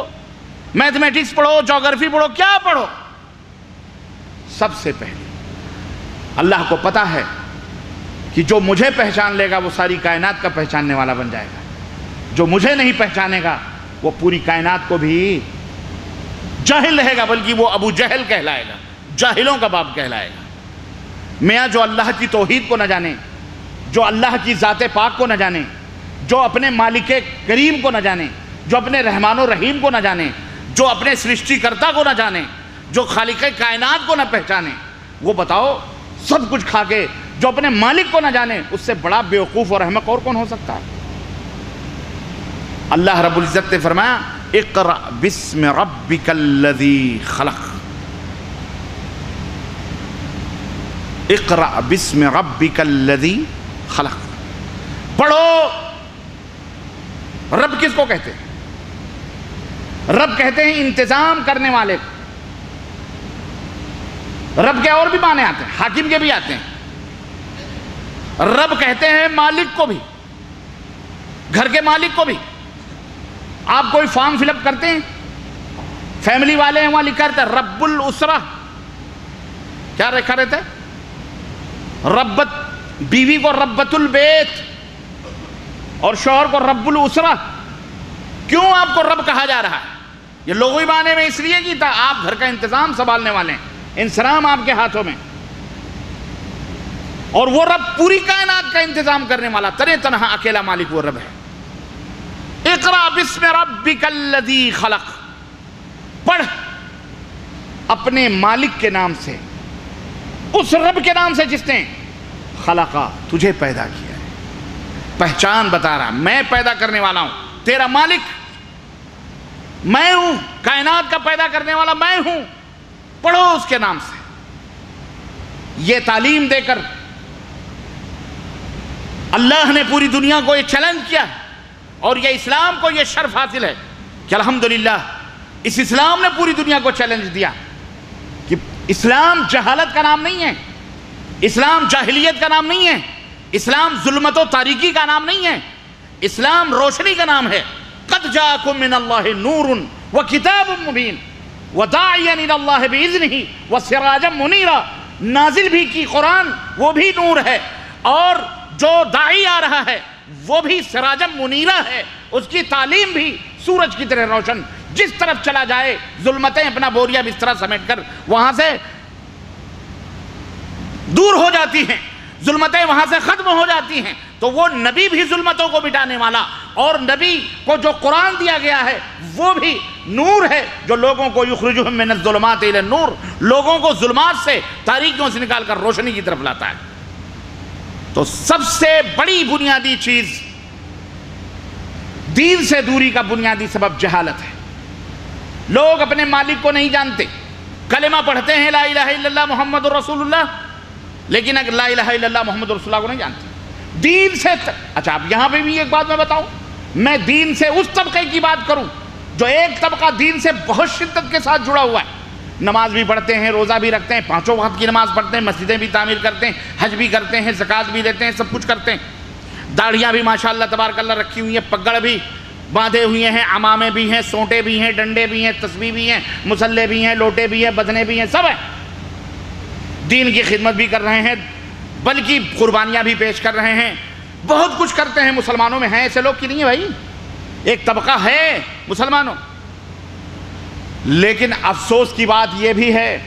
میتھمیٹکس پڑھو، جغرافی پڑھو، کیا پڑھو؟ سب سے پہلے اللہ کو پتا ہے کہ جو مجھے پہچان لے گا وہ ساری کائنات کا پہچاننے والا بن جائے گا، جو مجھے نہیں پہچانے گا وہ پوری کائنات کو بھی جاہل رہے گا، بلکہ وہ ابو جہل کہلائے گا، جاہلوں کا باپ کہلائے گا۔ میاں جو اللہ کی توحید کو نہ جانے، جو اللہ کی ذات پاک کو نہ جانے، جو اپنے مالک کریم کو نہ جانے، جو اپنے رحمان و رحیم کو نہ جانے، جو اپنے سرشٹی کرتا کو نہ جانے، جو خالق کائنات کو نہ پہچانے، وہ بتاؤ سب کچھ کھا کے جو اپنے مالک کو نہ جانے، اس سے بڑا بیوقوف اور احمق اور کون ہو سکتا ہے؟ اللہ رب العزت نے فرمایا اقرأ بسم ربک الذی خلق، اقرأ بسم ربک الذی خلق، پڑھو۔ رب کس کو کہتے ہیں؟ رب کہتے ہیں انتظام کرنے والے۔ رب کے اور بھی معنی آتے ہیں، حاکم کے بھی آتے ہیں۔ رب کہتے ہیں مالک کو بھی، گھر کے مالک کو بھی۔ آپ کوئی فارم فل اپ کرتے ہیں، فیملی والے ہیں، وہاں لکھا رہتا ہے رب الاسرہ، کیا لکھا رہتا ہے؟ ربت، بیوی کو ربت البیت اور شوہر کو رب الاسرہ۔ کیوں آپ کو رب کہا جا رہا ہے؟ یہ لغوی معنی میں اس لیے کہ آپ گھر کا انتظام سنبھالنے والے ہیں، انسرام آپ کے ہاتھوں میں، اور وہ رب پوری کائنات کا انتظام کرنے والا، تنہا اکیلا مالک وہ رب ہے۔ اقرأ بسم ربک الذی خلق، پڑھ اپنے مالک کے نام سے، اس رب کے نام سے جس نے خلقا، تجھے پیدا کیا ہے۔ پہچان بتا رہا، میں پیدا کرنے والا ہوں، تیرا مالک میں ہوں، کائنات کا پیدا کرنے والا میں ہوں، پڑھو اس کے نام سے۔ یہ تعلیم دے کر اللہ نے پوری دنیا کو یہ چیلنج کیا، اور یہ اسلام کو یہ شرف حاصل ہے کہ الحمدللہ اس اسلام نے پوری دنیا کو چیلنج دیا کہ اسلام جہالت کا نام نہیں ہے، اسلام جاہلیت کا نام نہیں ہے، اسلام ظلمت و تاریکی کا نام نہیں ہے، اسلام روشنی کا نام ہے۔ قد جاءکم من اللہ نور وکتاب مبین وداعیا الی اللہ باذنہ وسراجا منیرا، نازل بھی کی قرآن وہ بھی نور ہے، اور جو داعی آ رہا ہے وہ بھی سراجا منیرا ہے، اس کی تعلیم بھی سورج کی طرح روشن، جس طرف چلا جائے ظلمتیں اپنا بوریا بسترا سمیٹ کر وہاں سے دور ہو جاتی ہیں، ظلمتیں وہاں سے ختم ہو جاتی ہیں۔ تو وہ نبی بھی ظلمتوں کو مٹانے والا، اور نبی کو جو قرآن دیا گیا ہے وہ بھی نور ہے، جو لوگوں کو یخرجہم من الظلمات الی النور، لوگوں کو ظلمات سے، تاریکیوں سے نکال کر روشنی کی طرف لاتا ہے۔ تو سب سے بڑی بنیادی چیز، دین سے دوری کا بنیادی سبب جہالت ہے۔ لوگ اپنے مالک کو نہیں جانتے، کلمہ پڑھتے ہیں لا الہ الا اللہ محمد رسول اللہ، لیکن اگر لا الہ الا اللہ محمد رسول اللہ کو نہیں جانتے۔ دین سے اچھا، اب یہاں پہ بھی ایک بات میں بتاؤں، میں دین سے اس طبقے کی بات کروں جو ایک طبقہ دین سے بہت شدت کے ساتھ جڑا ہوا ہے، نماز بھی پڑھتے ہیں، روزہ بھی رکھتے ہیں، 5 وقت کی نماز پڑھتے ہیں، مسجدیں بھی تعمیر کرتے ہیں، حج بھی کرتے ہیں، زکوٰۃ بھی دیتے ہیں، سب کچھ کرتے ہیں، داڑھیاں بھی ماشاءاللہ تبارک اللہ رکھی ہوئی ہیں، پگڑ بھی باندھے ہوئے ہیں، عمامے بھی ہیں، سونٹے بھی ہیں، ڈنڈے بھی ہیں، تسبیح بھی ہیں، مصلے بھی ہیں، لوٹے بھی ہیں، بدنے بھی ہیں، سب ہیں، دین کی خدمت بھی کر رہے ہیں، بلکہ قربانیاں بھی پیش کر رہے ہیں، بہت کچھ کرتے ہیں۔ مسلمانوں میں ہیں ایسے لوگ کہ نہیں ہے بھائی، ایک طبقہ ہے مسلمانوں، لیکن افسوس کی بات یہ بھی ہے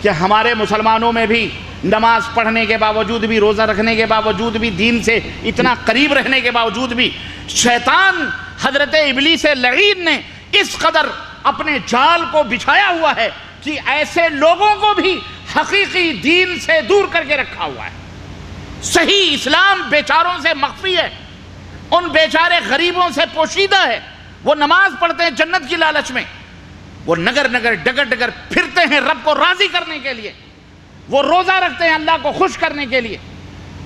کہ ہمارے مسلمانوں میں بھی نماز پڑھنے کے باوجود بھی، روزہ رکھنے کے باوجود بھی، دین سے اتنا قریب رہنے کے باوجود بھی، شیطان حضرت ابلیس لعین نے اس قدر اپنے جال کو بچھایا ہوا ہے کہ ایسے لوگوں کو بھی حقیقی دین سے دور کر کے رکھا ہوا ہے۔ صحیح اسلام بیچاروں سے مخفی ہے، ان بیچارے غریبوں سے پوشیدہ ہے۔ وہ نماز پڑھتے ہیں جنت کی لالچ میں، وہ نگر نگر ڈگر ڈگر پھرتے ہیں رب کو راضی کرنے کے لیے، وہ روزہ رکھتے ہیں اللہ کو خوش کرنے کے لیے،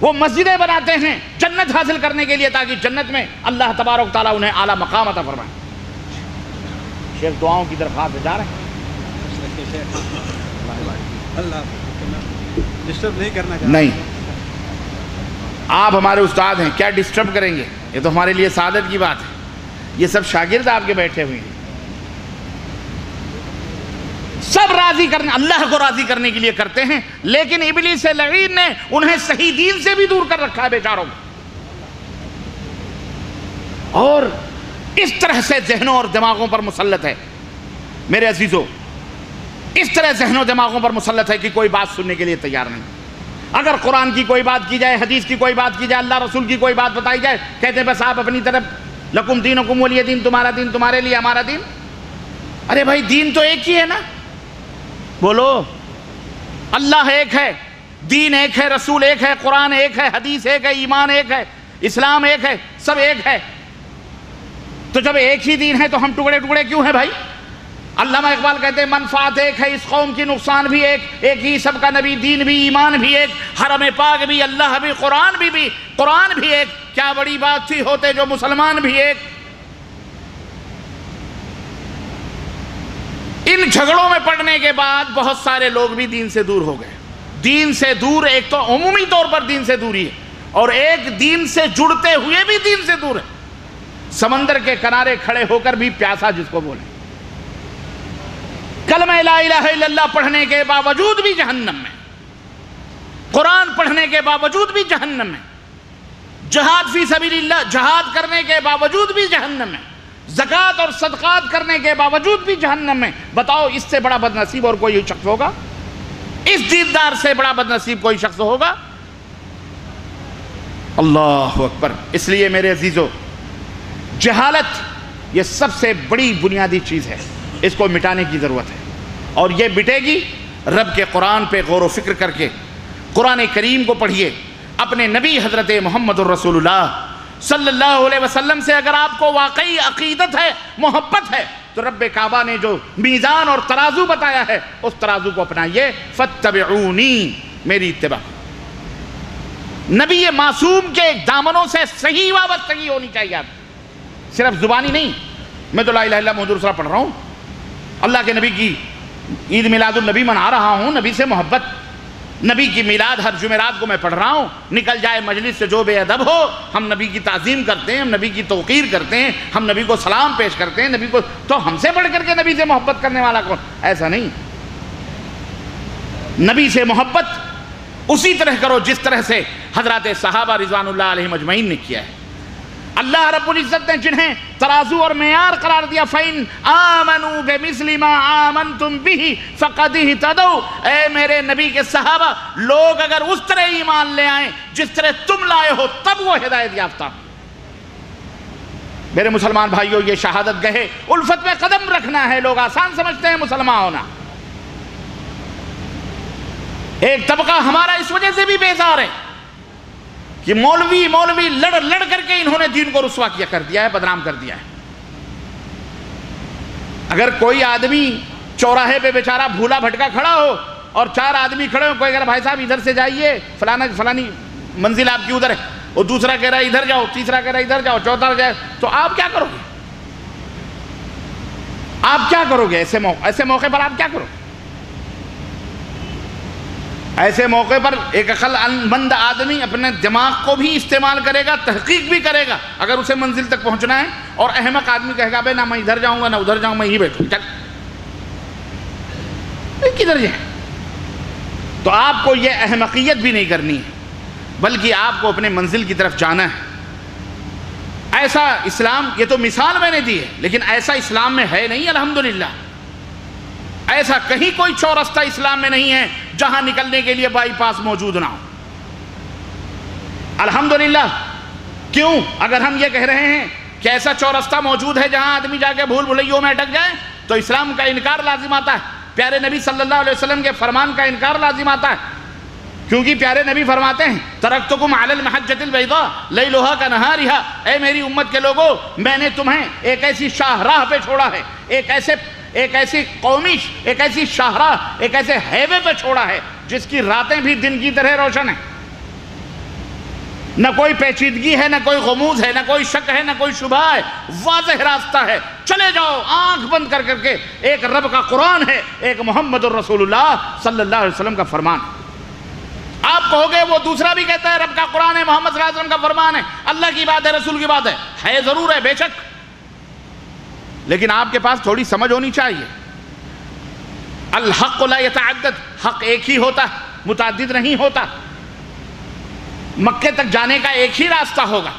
وہ مسجدیں بناتے ہیں جنت حاصل کرنے کے لیے، تاکہ جنت میں اللہ تبارک تعالیٰ انہیں اعلیٰ مقام عطا فرمائے۔ شیخ دعاؤں کی درخواست جا رہے ہیں. ڈسٹرب نہیں کرنا نہیں, آپ ہمارے استاد ہیں, کیا ڈسٹرب کریں گے؟ یہ تو ہمارے لیے سعادت کی بات ہے. یہ سب شاگرد آپ کے بیٹھے ہوئے ہیں, سب راضی کرنے, اللہ کو راضی کرنے کے لیے کرتے ہیں, لیکن ابلیس لعین نے انہیں صحیح دین سے بھی دور کر رکھا ہے بیچاروں کو. اور اس طرح سے ذہنوں اور دماغوں پر مسلط ہے میرے عزیزو, اس طرح ذہنوں دماغوں پر مسلط ہے کہ کوئی بات سننے کے لیے تیار نہیں. اگر قرآن کی کوئی بات کی جائے, حدیث کی کوئی بات کی جائے, اللہ رسول کی کوئی بات بتائی جائے, کہتے ہیں بس آپ اپنی طرف لکم دینکم ولی دین, تمہارا دین تمہارے لیے, ہمارا دین. ارے بھائی دین تو ایک ہی ہے نا, بولو. اللہ ایک ہے, دین ایک ہے, رسول ایک ہے, قرآن ایک ہے, حدیث ایک ہے, ایمان ایک ہے, اسلام ایک ہے, سب ایک ہے. تو جب ایک ہی دین ہے تو ہم ٹکڑے ٹکڑے کیوں ہیں بھائی؟ علامہ اقبال کہتے ہیں منفعت ایک ہے, اس قوم کی نقصان بھی ایک, ایک ہی سب کا نبی, دین بھی, ایمان بھی ایک, حرم پاک بھی, اللہ بھی, قرآن بھی ایک. کیا بڑی بات تھی ہوتے جو مسلمان بھی ایک. ان جھگڑوں میں پڑنے کے بعد بہت سارے لوگ بھی دین سے دور ہو گئے. دین سے دور, ایک تو عمومی طور پر دین سے دوری ہے, اور ایک دین سے جڑتے ہوئے بھی دین سے دور ہے. سمندر کے کنارے کھڑے ہو کر بھی پیاسا جس کو بولے, کلمہ لا الہ الا اللہ پڑھنے کے باوجود بھی جہنم میں, قرآن پڑھنے کے باوجود بھی جہنم میں, جہاد فی سبیل اللہ جہاد کرنے کے باوجود بھی جہنم میں, زکوٰۃ اور صدقات کرنے کے باوجود بھی جہنم میں. بتاؤ اس سے بڑا بد نصیب اور کوئی شخص ہوگا؟ اس دیندار سے بڑا بد نصیب کوئی شخص ہوگا؟ اللہ اکبر. اس لیے میرے عزیزو, جہالت یہ سب سے بڑی بنیادی چیز ہے, اس کو مٹانے کی ضرورت ہے, اور یہ مٹے گی رب کے قرآن پہ غور و فکر کر کے. قرآن کریم کو پڑھیے, اپنے نبی حضرت محمد الرسول اللہ صلی اللہ علیہ وسلم سے اگر آپ کو واقعی عقیدت ہے, محبت ہے, تو رب کعبہ نے جو میزان اور ترازو بتایا ہے اس ترازو کو اپنائیے. فاتبعونی, میری اتباع. نبی معصوم کے دامنوں سے صحیح وابستگی ہونی چاہیے آپ, صرف زبانی نہیں. میں تو لا الہ الا محمد رسول اللہ پڑھ رہا ہوں, اللہ کے نبی کی عید میلاد النبی منا رہا ہوں, نبی سے محبت, نبی کی میلاد ہر جمعرات کو میں پڑھ رہا ہوں. نکل جائے مجلس سے جو بے ادب ہو, ہم نبی کی تعظیم کرتے ہیں, ہم نبی کی توقیر کرتے ہیں, ہم نبی کو سلام پیش کرتے ہیں, نبی کو, تو ہم سے بڑھ کر کے نبی سے محبت کرنے والا کون؟ ایسا نہیں. نبی سے محبت اسی طرح کرو جس طرح سے حضرات صحابہ رضوان اللہ علیہم اجمعین نے کیا ہے. اللہ رب العزت نے جنہیں ترازو اور معیار قرار دیا, فَإِنْ آمَنُوا بِمِثْلِ مَا آمَنْتُمْ بِهِ فَقَدْ اهْتَدَوْا. اے میرے نبی کے صحابہ, لوگ اگر اس طرح ایمان لے آئیں جس طرح تم لائے ہو, تب وہ ہدایت یافتہ. میرے مسلمان بھائیوں, یہ شہادت گہے الفت میں قدم رکھنا ہے. لوگ آسان سمجھتے ہیں مسلمان ہونا. ایک طبقہ ہمارا اس وجہ سے بھی بیزار ہے کہ مولوی لڑ کر کے انہوں نے دین کو رسوا کیا کر دیا ہے, بدنام کر دیا ہے. اگر کوئی آدمی چوراہے پہ بیچارہ بھولا بھٹکا کھڑا ہو اور 4 آدمی کھڑے ہو, کوئی کہہ رہا بھائی صاحب ادھر سے جائیے, فلانی منزل آپ کی ادھر ہے, اور دوسرا کہہ رہا ہے ادھر جاؤ, تیسرا کہہ رہا ہے ادھر جاؤ, چوتھا جائے, تو آپ کیا کرو گے؟ آپ کیا کرو گے ایسے موقع پر؟ آپ کیا کرو؟ ایسے موقع پر ایک عقل مند آدمی اپنے دماغ کو بھی استعمال کرے گا, تحقیق بھی کرے گا اگر اسے منزل تک پہنچنا ہے. اور احمق آدمی کہے گا بھائی نہ میں ادھر جاؤں گا نہ ادھر جاؤں, میں ہی بیٹھوں, چل کدھر جائیں. تو آپ کو یہ احمقیت بھی نہیں کرنی ہے, بلکہ آپ کو اپنے منزل کی طرف جانا ہے. ایسا اسلام, یہ تو مثال میں نے دی ہے, لیکن ایسا اسلام میں ہے نہیں الحمدللہ. ایسا کہیں کوئی چورستہ اسلام میں نہیں ہے جہاں نکلنے کے لیے بائی پاس موجود نہ ہو. الحمدللہ. کیوں؟ اگر ہم یہ کہہ رہے ہیں کہ ایسا چورستہ موجود ہے جہاں آدمی جا کے بھول بھلیوں میں اٹک جائے, تو اسلام کا انکار لازم آتا ہے, پیارے نبی صلی اللہ علیہ وسلم کے فرمان کا انکار لازم آتا ہے. کیونکہ پیارے نبی فرماتے ہیں ترکتکم علی المحجۃ البیضاء لیلھا کنہارھا, اے میری امت کے لوگوں, میں نے تمہیں ایک ایسی شاہراہ پہ چھوڑا ہے, ایک ایسی قومی, ایک ایسی شاہراہ, ایک ایسے ہائیوے پہ چھوڑا ہے جس کی راتیں بھی دن کی طرح روشن ہیں. نہ کوئی پیچیدگی ہے، نہ کوئی غموض ہے، نہ کوئی شک ہے، نہ کوئی شبہ ہے، واضح راستہ ہے، چلے جاؤ آنکھ بند کر کر کے۔ ایک رب کا قرآن ہے، ایک محمد الرسول اللہ صلی اللہ علیہ وسلم کا فرمان ہے۔ آپ کہو گے وہ دوسرا بھی کہتا ہے رب کا قرآن ہے، محمد صلی اللہ علیہ وسلم کا فرمان ہے، اللہ کی بات ہے، رسول کی بات ہے ضرور ہے، بے شک، لیکن آپ کے پاس تھوڑی سمجھ ہونی چاہیے۔ الحق لا يتعدد، حق ایک ہی ہوتا ہے، متعدد نہیں ہوتا۔ مکے تک جانے کا ایک ہی راستہ ہوگا،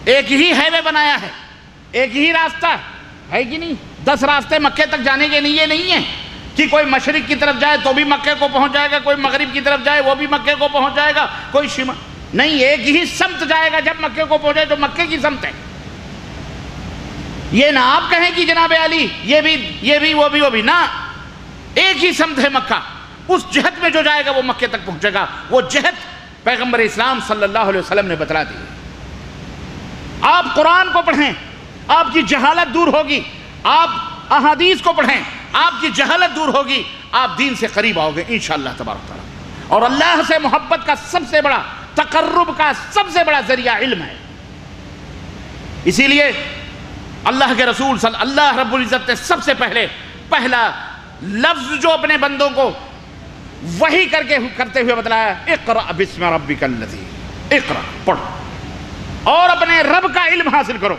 ایک ہی ہائی وے بنایا ہے، ایک ہی راستہ ہے کہ نہیں؟ 10 راستے مکے تک جانے کے لیے نہیں ہیں کہ کوئی مشرق کی طرف جائے تو بھی مکے کو پہنچ جائے گا، کوئی مغرب کی طرف جائے وہ بھی مکے کو پہنچ جائے گا، کوئی شمال نہیں، ایک ہی سمت جائے گا۔ جب مکے کو پہنچے تو مکے کی سمت ہے۔ یہ نہ آپ کہیں کہ جناب علی یہ بھی وہ بھی نہ، ایک ہی سمت ہے مکہ، اس جہت میں جو جائے گا وہ مکے تک پہنچے گا۔ وہ جہت پیغمبر اسلام صلی اللہ علیہ وسلم نے بتلا دی۔ آپ قرآن کو پڑھیں، آپ کی جہالت دور ہوگی، آپ احادیث کو پڑھیں، آپ کی جہالت دور ہوگی، آپ دین سے قریب آؤ گے انشاءاللہ تبارک تعالیٰ۔ اور اللہ سے محبت کا سب سے بڑا، تقرب کا سب سے بڑا ذریعہ علم ہے۔ اسی لیے اللہ کے رسول اللہ رب العزت نے سب سے پہلا لفظ جو اپنے بندوں کو وحی کرتے ہوئے بتلایا، اقرأ بسم ربک الذی، اقرأ پڑھو اور اپنے رب کا علم حاصل کرو۔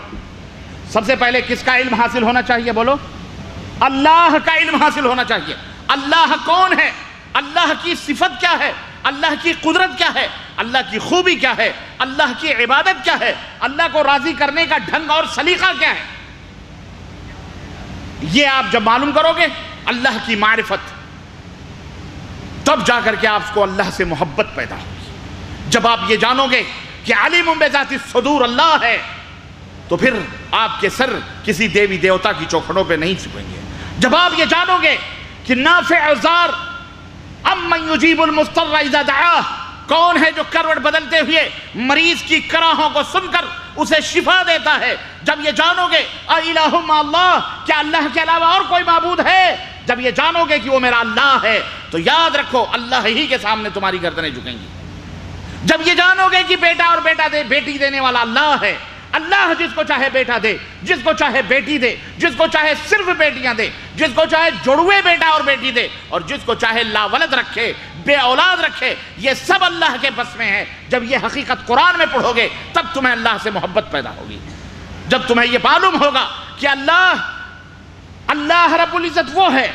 سب سے پہلے کس کا علم حاصل ہونا چاہیے بولو؟ اللہ کا علم حاصل ہونا چاہیے۔ اللہ کون ہے، اللہ کی صفت کیا ہے، اللہ کی قدرت کیا ہے، اللہ کی خوبی کیا ہے، اللہ کی عبادت کیا ہے، اللہ کو راضی کرنے کا ڈھنگ اور سلیقہ کیا ہے۔ یہ آپ جب معلوم کرو گے اللہ کی معرفت، تب جا کر کے آپ کو اللہ سے محبت پیدا ہوگی۔ جب آپ یہ جانو گے کہ علیم بذات الصدور اللہ ہے، تو پھر آپ کے سر کسی دیوی دیوتا کی چوکھڑوں پہ نہیں چھپیں گے۔ جب آپ یہ جانو گے کہ نافع ضار امن یجیب المضطر اذا دعاہ، کون ہے جو کروٹ بدلتے ہوئے مریض کی کراہوں کو سن کر اسے شفا دیتا ہے، جب یہ جانو گے الہ مع اللہ، کیا اللہ کے علاوہ اور کوئی معبود ہے، جب یہ جانو گے کہ وہ میرا اللہ ہے، تو یاد رکھو اللہ ہی کے سامنے تمہاری گردنیں جھکیں گی۔ جب یہ جانو گے کہ بیٹا اور بیٹی دینے والا اللہ ہے، اللہ جس کو چاہے بیٹا دے، جس کو چاہے بیٹی دے، جس کو چاہے صرف بیٹیاں دے، جس کو چاہے جڑوے بیٹا اور بیٹی دے، اور جس کو چاہے لا ولد رکھے، بے اولاد رکھے، یہ سب اللہ کے بس میں ہے۔ جب یہ حقیقت قرآن میں پڑھو گے تب تمہیں اللہ سے محبت پیدا ہوگی۔ جب تمہیں یہ معلوم ہوگا کہ اللہ رب العزت وہ ہے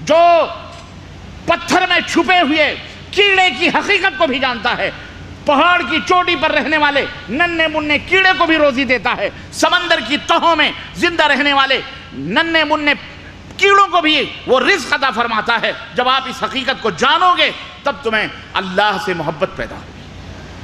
جو پتھر میں چھپے ہوئے کیڑے کی حقیقت کو بھی جانتا ہے، پہاڑ کی چوٹی پر رہنے والے ننھے منھے کیڑے کو بھی روزی دیتا ہے، سمندر کی تہوں میں زندہ رہنے والے ننھے منھے کیڑوں کو بھی وہ رزق عطا فرماتا ہے۔ جب آپ اس حقیقت کو جانو گے تب تمہیں اللہ سے محبت پیدا ہوگی۔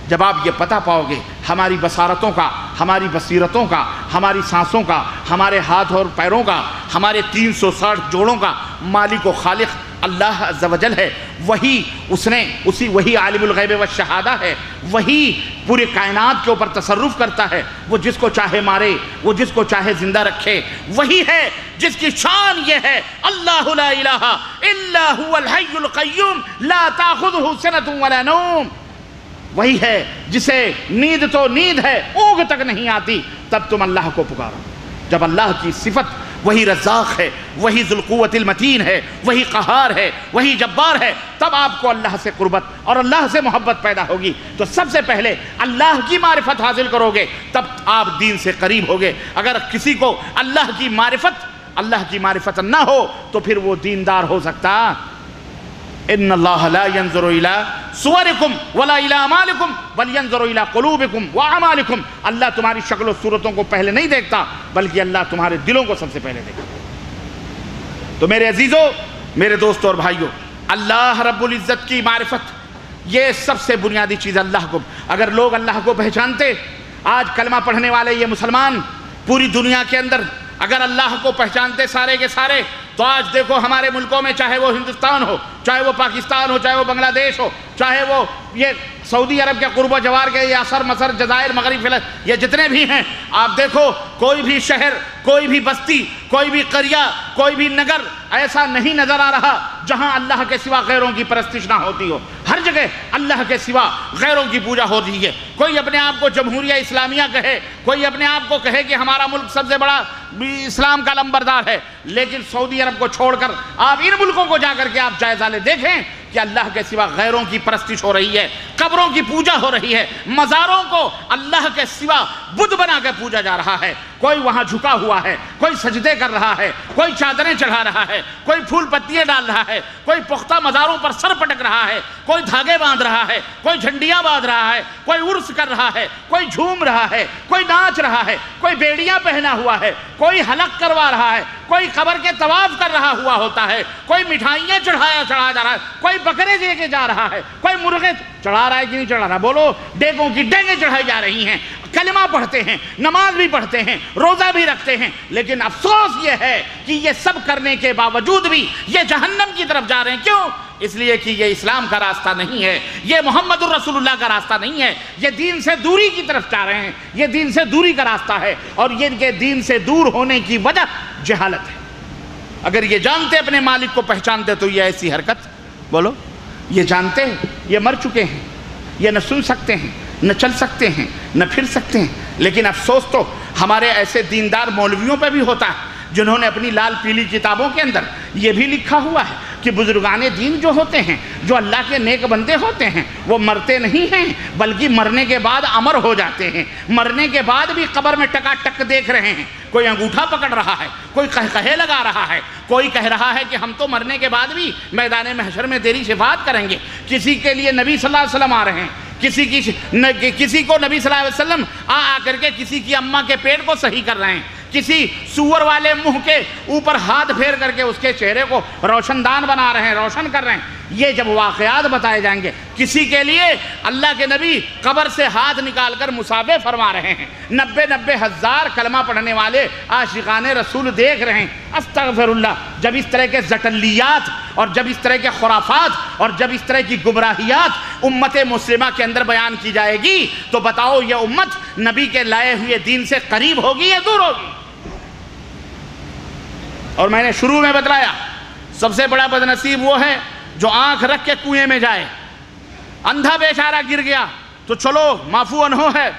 جب آپ یہ پتہ پاؤ گے ہماری بصارتوں کا، ہماری بصیرتوں کا، ہماری سانسوں کا، ہمارے ہاتھ اور پیروں کا، ہمارے 360 جوڑوں کا مالک و خالق اللہ عز و جل ہے، وہی عالم الغیب والشہادہ ہے، وہی پورے کائنات کے اوپر تصرف کرتا ہے، وہ جس کو چاہے مارے، وہ جس کو چاہے زندہ رکھے، وہی ہے جس کی شان یہ ہے اللہ لا الہ الا هو الحی القیوم لا تاخذہ سنۃ ولا نوم۔ وہی ہے جسے نیند تو نیند ہے، اونگ تک نہیں آتی، تب تم اللہ کو پکارو۔ جب اللہ کی صفت وہی رزاق ہے، وہی ذو القوت المتین ہے، وہی قہار ہے، وہی جبار ہے، تب آپ کو اللہ سے قربت اور اللہ سے محبت پیدا ہوگی۔ تو سب سے پہلے اللہ کی معرفت حاصل کرو گے تب آپ دین سے قریب ہوگے۔ اگر کسی کو اللہ کی معرفت نہ ہو تو پھر وہ دیندار ہو سکتا؟ ان اللہ لا ينظر الى صورکم ولا الى اعمالکم بل ينظر الى قلوبکم واعمالکم۔ اللہ تمہاری شکل و صورتوں کو پہلے نہیں دیکھتا بلکہ اللہ تمہارے دلوں کو سب سے پہلے دیکھتا۔ تو میرے عزیزوں، میرے دوستوں اور بھائیوں، اللہ رب العزت کی معرفت یہ سب سے بنیادی چیز اللہ کو۔ اگر لوگ اللہ کو پہچانتے، آج کلمہ پڑھنے والے یہ مسلمان پوری دنیا کے اندر اگر اللہ کو پہچانتے سارے کے سارے، تو آج دیکھو ہمارے ملکوں میں، چاہے وہ ہندوستان ہو، چاہے وہ پاکستان ہو، چاہے وہ بنگلہ دیش ہو، چاہے وہ یہ سعودی عرب کے قرب و جوار کے یا مصر، جزائر، مغرب فلسطین، یہ جتنے بھی ہیں، آپ دیکھو کوئی بھی شہر، کوئی بھی بستی، کوئی بھی قریہ، کوئی بھی نگر ایسا نہیں نظر آ رہا جہاں اللہ کے سوا غیروں کی پرستش نہ ہوتی ہو۔ ہر جگہ اللہ کے سوا غیروں کی پوجا ہو رہی ہے۔ کوئی اپنے آپ کو جمہوریہ اسلامیہ کہے، کوئی اپنے آپ کو کہے کہ ہمارا ملک سب سے بڑا اسلام کا لمبردار ہے، لیکن سعودی عرب کو چھوڑ کر آپ ان ملکوں کو جا کر کے آپ جائزہ لے دیکھیں کہ اللہ کے سوا غیروں کی پرستش ہو رہی ہے، قبروں کی پوجا ہو رہی ہے، مزاروں کو اللہ کے سوا بت بنا کے پوجا جا رہا ہے۔ کوئی وہاں جھکا ہوا ہے، کوئی سجدے کر رہا ہے، کوئی چادریں چڑھا رہا ہے، کوئی پھول پتیاں ڈال رہا ہے، کوئی پختہ مزاروں پر سر پٹک رہا ہے، کوئی دھاگے باندھ رہا ہے، کوئی جھنڈیاں باندھ رہا ہے، کوئی عرس کر رہا ہے، کوئی جھوم رہا ہے، کوئی ناچ رہا ہے، کوئی بیڑیاں پہنا ہوا ہے، کوئی حلق کروا رہا ہے، کوئی قبر کے طواف کر رہا ہوا ہوتا ہے، کوئی مٹھائیاں چڑھا جا رہا ہے، کوئی بکرے دے کے جا رہا ہے، کوئی مرغے چڑھا رہا ہے کہ نہیں چڑھا رہا، بولو، ڈیگوں کی ڈینگیں چڑھائی جا رہی ہیں، کلمہ پڑھتے ہیں، نماز بھی پڑھتے ہیں، روزہ بھی رکھتے ہیں، لیکن افسوس یہ ہے کہ یہ سب کرنے کے باوجود بھی یہ جہنم کی طرف جا رہے ہیں۔ کیوں؟ اس لیے کہ یہ اسلام کا راستہ نہیں ہے، یہ محمد الرسول اللہ کا راستہ نہیں ہے، یہ دین سے دوری کی طرف جا رہے ہیں، یہ دین سے دوری کا راستہ ہے، اور یہ ان کے دین سے دور ہونے کی وجہ جہالت ہے۔ اگر یہ جانتے اپنے مالک کو پہچانتے تو یہ ایسی حرکت، بولو، یہ جانتے ہیں، یہ مر چکے ہیں، یہ نہ سن سکتے ہیں، نہ چل سکتے ہیں، نہ پھر سکتے ہیں، لیکن افسوس تو ہمارے ایسے دیندار مولویوں پہ بھی ہوتا ہے جنہوں نے اپنی لال پیلی کتابوں کے اندر یہ بھی لکھا ہوا ہے کہ بزرگان دین جو ہوتے ہیں، جو اللہ کے نیک بندے ہوتے ہیں، وہ مرتے نہیں ہیں بلکہ مرنے کے بعد امر ہو جاتے ہیں، مرنے کے بعد بھی قبر میں ٹکا ٹک دیکھ رہے ہیں، کوئی انگوٹھا پکڑ رہا ہے، کوئی قہقہے لگا رہا ہے، کوئی کہہ رہا ہے کہ ہم تو مرنے کے بعد بھی میدان محشر میں تیری شفاعت کریں گے، کسی کے لیے نبی صلی اللہ علیہ وسلم آ رہے ہیں، کسی کو نبی صلی اللہ علیہ وسلم آ کر کے کسی کی اماں کے پیٹ کو صحیح کر رہے ہیں، کسی سور والے منہ کے اوپر ہاتھ پھیر کر کے اس کے چہرے کو روشن دان بنا رہے ہیں، روشن کر رہے ہیں۔ یہ جب واقعات بتائے جائیں گے، کسی کے لیے اللہ کے نبی قبر سے ہاتھ نکال کر مصابے فرما رہے ہیں، 90 ہزار کلمہ پڑھنے والے عاشقان رسول دیکھ رہے ہیں، استغفر اللہ۔ جب اس طرح کے زٹلیات اور جب اس طرح کے خرافات اور جب اس طرح کی گمراہیات امت مسلمہ کے اندر بیان کی جائے گی تو بتاؤ یہ امت نبی کے لائے ہوئے دین سے قریب ہوگی یا دور ہوگی؟ اور میں نے شروع میں بتلایا، سب سے بڑا بدنصیب وہ ہے جو آنکھ رکھ کے کنویں میں جائے، اندھا بیچارہ گر گیا تو چلو معفو عنہ ہے،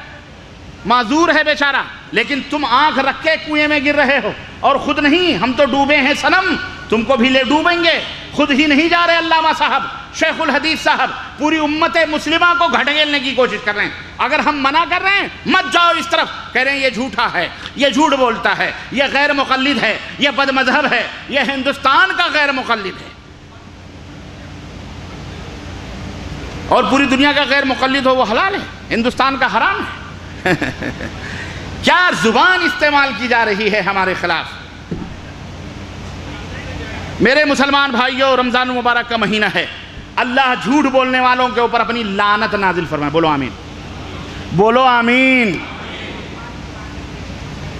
معذور ہے بیچارہ، لیکن تم آنکھ رکھ کے کنویں میں گر رہے ہو اور خود نہیں، ہم تو ڈوبے ہیں صنم، تم کو بھی لے ڈوبیں گے، خود ہی نہیں جا رہے۔ علامہ صاحب، شیخ الحدیث صاحب پوری امت مسلمہ کو گھٹیلنے کی کوشش کر رہے ہیں۔ اگر ہم منع کر رہے ہیں مت جاؤ اس طرف، کہہ رہے ہیں یہ جھوٹا ہے، یہ جھوٹ بولتا ہے، یہ غیر مقلد ہے، یہ بد مذہب ہے، یہ ہندوستان کا غیر مقلد ہے، اور پوری دنیا کا غیر مقلد ہو وہ حلال ہے، ہندوستان کا حرام ہے۔ کیا زبان استعمال کی جا رہی ہے ہمارے خلاف۔ میرے مسلمان بھائیوں، رمضان المبارک کا مہینہ ہے، اللہ جھوٹ بولنے والوں کے اوپر اپنی لعنت نازل فرمائے، بولو آمین، بولو آمین۔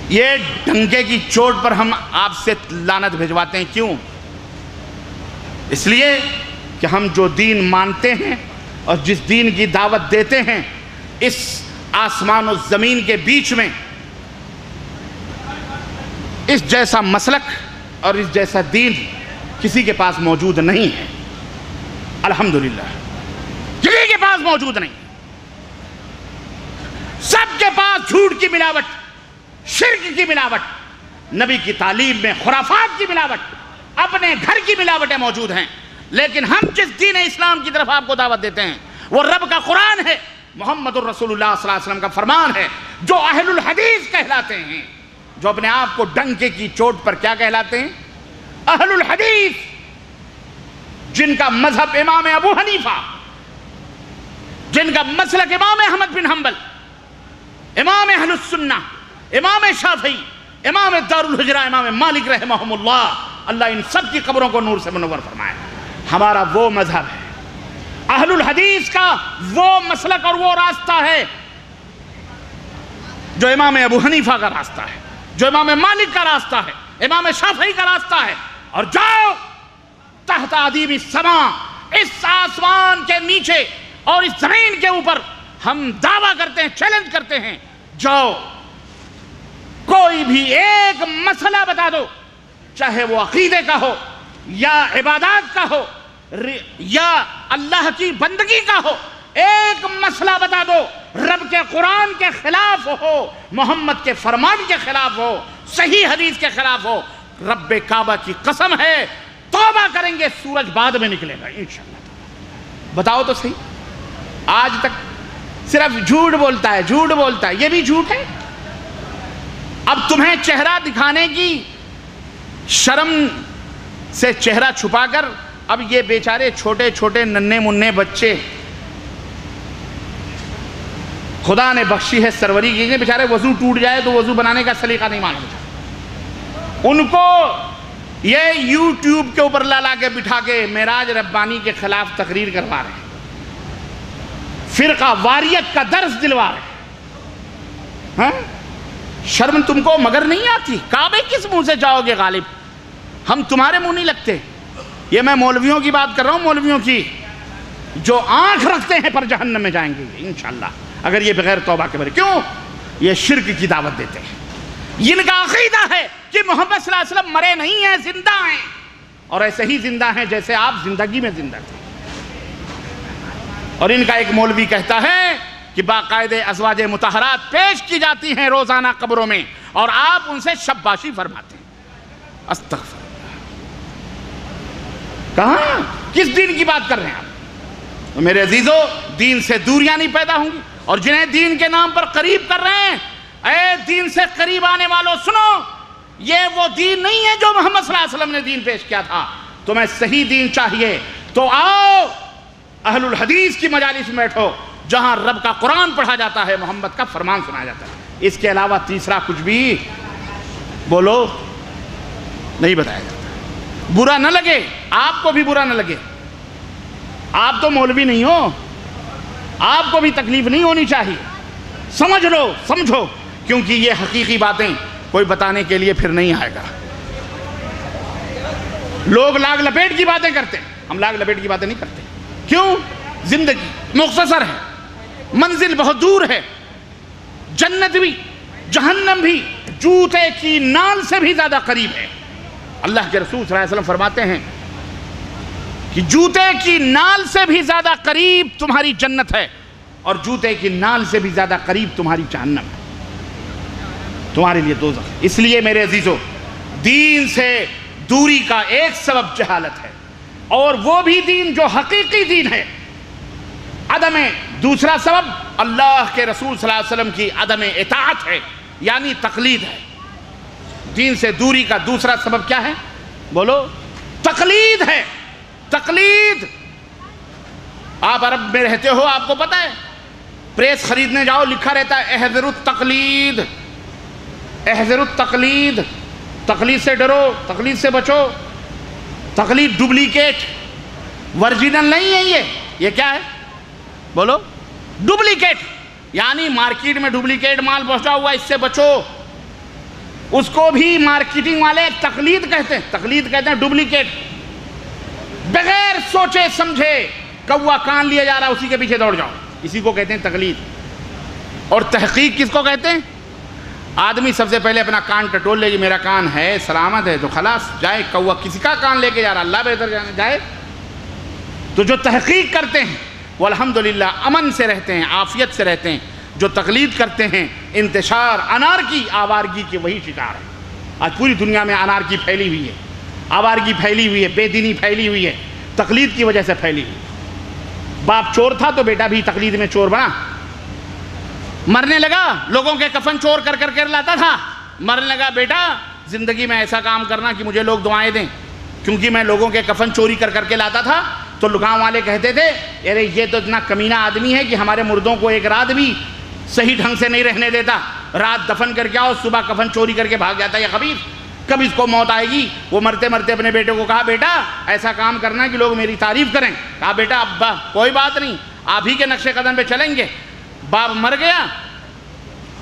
یہ ڈنکے کی چوٹ پر ہم آپ سے لعنت بھجواتے ہیں، کیوں؟ اس لیے کہ ہم جو دین مانتے ہیں اور جس دین کی دعوت دیتے ہیں، اس آسمان و زمین کے بیچ میں اس جیسا مسلک اور اس جیسا دین کسی کے پاس موجود نہیں ہے، الحمدللہ، کسی کے پاس موجود نہیں، سب کے پاس جھوٹ کی ملاوٹ، شرک کی ملاوٹ، نبی کی تعلیم میں خرافات کی ملاوٹ، اپنے گھر کی ملاوٹیں موجود ہیں، لیکن ہم جس دین اسلام کی طرف آپ کو دعوت دیتے ہیں وہ رب کا قرآن ہے، محمد الرسول اللہ صلی اللہ علیہ وسلم کا فرمان ہے، جو اہل الحدیث کہلاتے ہیں، جو اپنے آپ کو ڈنکے کی چوٹ پر کیا کہلاتے ہیں؟ اہل الحدیث، جن کا مذہب امام ابو حنیفہ، جن کا مسلک امام احمد بن حنبل، امام اہل السنہ، امام شافعی، امام دار الحجرہ، امام مالک رحمہم اللہ، اللہ ان سب کی قبروں کو نور سے منور فرمائے۔ ہمارا وہ مذہب ہے، اہل الحدیث کا وہ مسلک اور وہ راستہ ہے جو امام ابو حنیفہ کا راستہ ہے، جو امام مالک کا راستہ ہے، امام شافعی کا راستہ ہے۔ اور جاؤ تحت عدیم السماء، اس آسمان کے نیچے اور اس زمین کے اوپر ہم دعویٰ کرتے ہیں، چیلنج کرتے ہیں، جاؤ کوئی بھی ایک مسئلہ بتا دو، چاہے وہ عقیدے کا ہو یا عبادات کا ہو یا اللہ کی بندگی کا ہو، ایک مسئلہ بتا دو رب کے قرآن کے خلاف ہو، محمد کے فرمان کے خلاف ہو، صحیح حدیث کے خلاف ہو، رب کعبہ کی قسم ہے توبہ کریں گے، سورج بعد میں نکلے گا انشاءاللہ۔ بتاؤ تو صحیح، آج تک صرف جھوٹ بولتا ہے، جھوٹ بولتا ہے، یہ بھی جھوٹ ہے۔ اب تمہیں چہرہ دکھانے کی شرم سے چہرہ چھپا کر اب یہ بیچارے چھوٹے چھوٹے ننھے منھے بچے، خدا نے بخشی ہے سروری کی، بیچارے وضو ٹوٹ جائے تو وضو بنانے کا سلیقہ نہیں معلوم، ان کو یہ یوٹیوب کے اوپر لا کے بٹھا کے معراج ربانی کے خلاف تقریر کروا رہے ہیں، فرقہ واریت کا درس دلوا رہے ہیں۔ ہاں شرم تم کو مگر نہیں آتی؟ کعبے کس منہ سے جاؤ گے غالب؟ ہم تمہارے منہ نہیں لگتے۔ یہ میں مولویوں کی بات کر رہا ہوں، مولویوں کی جو آنکھ رکھتے ہیں پر جہنم میں جائیں گے انشاءاللہ اگر یہ بغیر توبہ کے بارے۔ کیوں؟ یہ شرک کی دعوت دیتے ہیں، ان کا عقیدہ ہے کہ محمد صلی اللہ علیہ وسلم مرے نہیں ہیں، زندہ ہیں، اور ایسے ہی زندہ ہیں جیسے آپ زندگی میں زندہ تھے۔ اور ان کا ایک مولوی کہتا ہے کہ باقاعدہ ازواج مطہرات پیش کی جاتی ہیں روزانہ قبروں میں اور آپ ان سے شباشی فرماتے ہیں۔ استغفر اللہ۔ کہاں کس دین کی بات کر رہے ہیں آپ؟ تو میرے عزیزو، دین سے دوریاں نہیں پیدا ہوں گی، اور جنہیں دین کے نام پر قریب کر رہے ہیں، اے دین سے قریب آنے والوں سنو، یہ وہ دین نہیں ہے جو محمد صلی اللہ علیہ وسلم نے دین پیش کیا تھا۔ تمہیں صحیح دین چاہیے تو آؤ اہل الحدیث کی مجالس میں بیٹھو جہاں رب کا قرآن پڑھا جاتا ہے، محمد کا فرمان سنایا جاتا ہے۔ اس کے علاوہ تیسرا کچھ بھی بولو نہیں بتایا جاتا۔ برا نہ لگے، آپ کو بھی برا نہ لگے، آپ تو مولوی نہیں ہو، آپ کو بھی تکلیف نہیں ہونی چاہیے، سمجھ لو، سمجھو، کیونکہ یہ حقیقی باتیں کوئی بتانے کے لیے پھر نہیں آئے گا۔ لوگ لاگ لپیٹ کی باتیں کرتے ہیں، ہم لاگ لپیٹ کی باتیں نہیں کرتے۔ کیوں؟ زندگی مختصر ہے، منزل بہت دور ہے، جنت بھی جہنم بھی جوتے کی نال سے بھی زیادہ قریب ہے۔ اللہ کے رسول صلی اللہ علیہ وسلم فرماتے ہیں کہ جوتے کی نال سے بھی زیادہ قریب تمہاری جنت ہے، اور جوتے کی نال سے بھی زیادہ قریب تمہاری جہنم ہے، تمہارے لیے دوزخ ہے۔ اس لیے میرے عزیزو، دین سے دوری کا ایک سبب جہالت ہے، اور وہ بھی دین جو حقیقی دین ہے عدم، دوسرا سبب اللہ کے رسول صلی اللہ علیہ وسلم کی عدم اطاعت ہے، یعنی تقلید ہے۔ دین سے دوری کا دوسرا سبب کیا ہے؟ بولو، تقلید ہے۔ تقلید، آپ عرب میں رہتے ہو، آپ کو پتہ ہے پریس خریدنے جاؤ لکھا رہتا ہے احذر التقلید، احذر التقلید، تقلید سے ڈرو، تقلید سے بچو۔ تقلید ڈپلیکیٹ، ورجنل نہیں ہے۔ یہ کیا ہے؟ بولو، ڈپلیکیٹ، یعنی مارکیٹ میں ڈپلیکیٹ مال پہنچا ہوا، اس سے بچو۔ اس کو بھی مارکیٹنگ والے تقلید کہتے ہیں، تقلید کہتے ہیں ڈپلیکیٹ۔ بغیر سوچے سمجھے کوا کان لیا جا رہا ہے، اسی کے پیچھے دوڑ جاؤ، اسی کو کہتے ہیں تقلید۔ اور تحقیق کس کو کہتے ہیں؟ آدمی سب سے پہلے اپنا کان ٹٹول لے، میرا کان ہے سلامت ہے تو خلاص جائے، کوا کسی کا کان لے کے جا رہا، اللہ بہتر جائے۔ تو جو تحقیق کرتے ہیں وہ الحمدللہ امن سے رہتے ہیں، عافیت سے رہتے ہیں۔ جو تقلید کرتے ہیں، انتشار، انارکی، آوارگی کے وہی شکار ہیں۔ آج پوری دنیا میں انارکی پھیلی ہوئی ہے، آوارگی پھیلی ہوئی ہے، بے دینی پھیلی ہوئی ہے، تقلید کی وجہ سے پھیلی ہوئی۔ باپ چور تھا تو بیٹا بھی تقلید میں چور بنا، مرنے لگا، لوگوں کے کفن چور کر کر لاتا تھا، مرنے لگا، بیٹا زندگی میں ایسا کام کرنا کہ مجھے لوگ دعائیں دیں، کیونکہ میں لوگوں کے کفن چوری کر کے لاتا تھا۔ تو گاؤں والے کہتے تھے ارے یہ تو اتنا کمینہ آدمی ہے کہ ہمارے مردوں کو ایک رات بھی صحیح ڈھنگ سے نہیں رہنے دیتا، رات دفن کر کے آؤ، صبح کفن چوری کر کے بھاگ جاتا ہے، یہ خبیث، کب اس کو موت آئے گی؟ وہ مرتے مرتے اپنے بیٹے کو کہا بیٹا ایسا کام کرنا کہ لوگ میری تعریف کریں۔ کہا بیٹا ابا کوئی بات نہیں، آپ ہی کے نقش قدم پہ چلیں گے۔ باپ مر گیا۔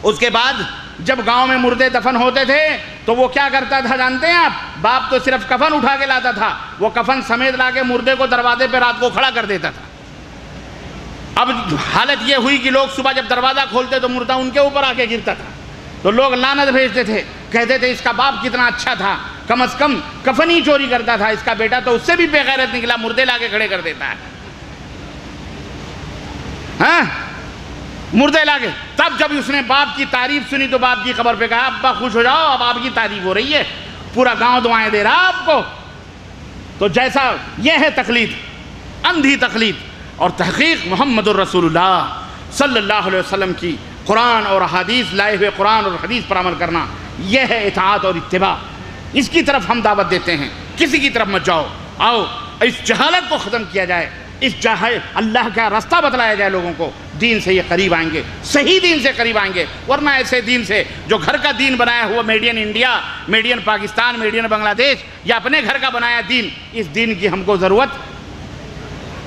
اس کے بعد جب گاؤں میں مردے دفن ہوتے تھے تو وہ کیا کرتا تھا جانتے ہیں آپ؟ باپ تو صرف کفن اٹھا کے لاتا تھا، وہ کفن سمیت لا کے مردے کو دروازے پہ رات کو کھڑا کر دیتا تھا۔ اب حالت یہ ہوئی کہ لوگ صبح جب دروازہ کھولتے تو مردہ ان کے اوپر آ کے گرتا تھا، تو لوگ لعنت بھیجتے تھے، کہتے تھے اس کا باپ کتنا اچھا تھا، کم از کم کفن ہی چوری کرتا تھا، اس کا بیٹا تو اس سے بھی بے غیرت نکلا، مردے لا کے کھڑے کر دیتا ہے، ہاں مردے لا کے۔ تب جب اس نے باپ کی تعریف سنی تو باپ کی قبر پہ کہا ابا خوش ہو جاؤ، اب آپ کی تعریف ہو رہی ہے، پورا گاؤں دعائیں دے رہا آپ کو۔ تو جیسا یہ ہے تقلید، اندھی تقلید، اور تحقیق محمد الرسول اللہ صلی اللہ علیہ وسلم کی قرآن اور حدیث لائے ہوئے قرآن اور حدیث پر عمل کرنا، یہ ہے اطاعت اور اتباع۔ اس کی طرف ہم دعوت دیتے ہیں، کسی کی طرف مت جاؤ، آؤ اس جہالت کو ختم کیا جائے، اس اللہ کا راستہ بتلایا جائے لوگوں کو، دین سے یہ قریب آئیں گے، صحیح دین سے قریب آئیں گے، ورنہ ایسے دین سے جو گھر کا دین بنایا ہوا، made in India, made in Pakistan, made in Bangladesh, یا اپنے گھر کا بنایا دین، اس دین کی ہم کو ضرورت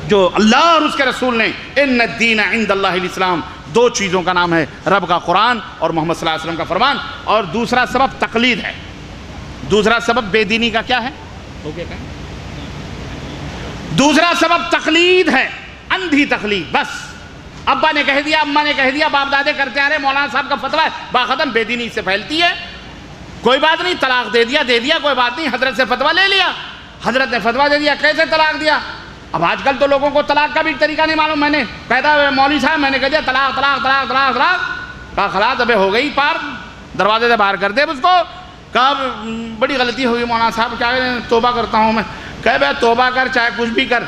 جو اللہ اور اس کے رسول نے ان الدین عند اللہ الاسلام، دو چیزوں کا نام ہے، رب کا قرآن اور محمد صلی اللہ علیہ وسلم کا فرمان۔ اور دوسرا سبب تقلید ہے، دوسرا سبب بے دینی کا کیا ہے؟ دوسرا سبب تقلید ہے، اندھی تقلید۔ بس ابا نے کہہ دیا، اماں نے کہہ دیا، باپ دادے کرتے آ رہے، مولانا صاحب کا فتویٰ ہے، باختم بے دینی اس سے پھیلتی ہے، کوئی بات نہیں، طلاق دے دیا کوئی بات نہیں، حضرت سے فتویٰ لے لیا، حضرت نے فتویٰ دے دیا، کیسے طلاق دیا؟ اب آج کل تو لوگوں کو طلاق کا بھی طریقہ نہیں معلوم۔ میں نے کہتا ہے مولوی صاحب، میں نے کہہ دیا طلاق طلاق طلاق طلاق طلاق، کہا خلاص ابے ہو گئی پار، دروازے سے باہر کر دے اس کو۔ کہا بڑی غلطی ہوگی مولانا صاحب، کیا توبہ کرتا ہوں میں۔ کہے بھائی توبہ کر، چاہے کچھ بھی کر،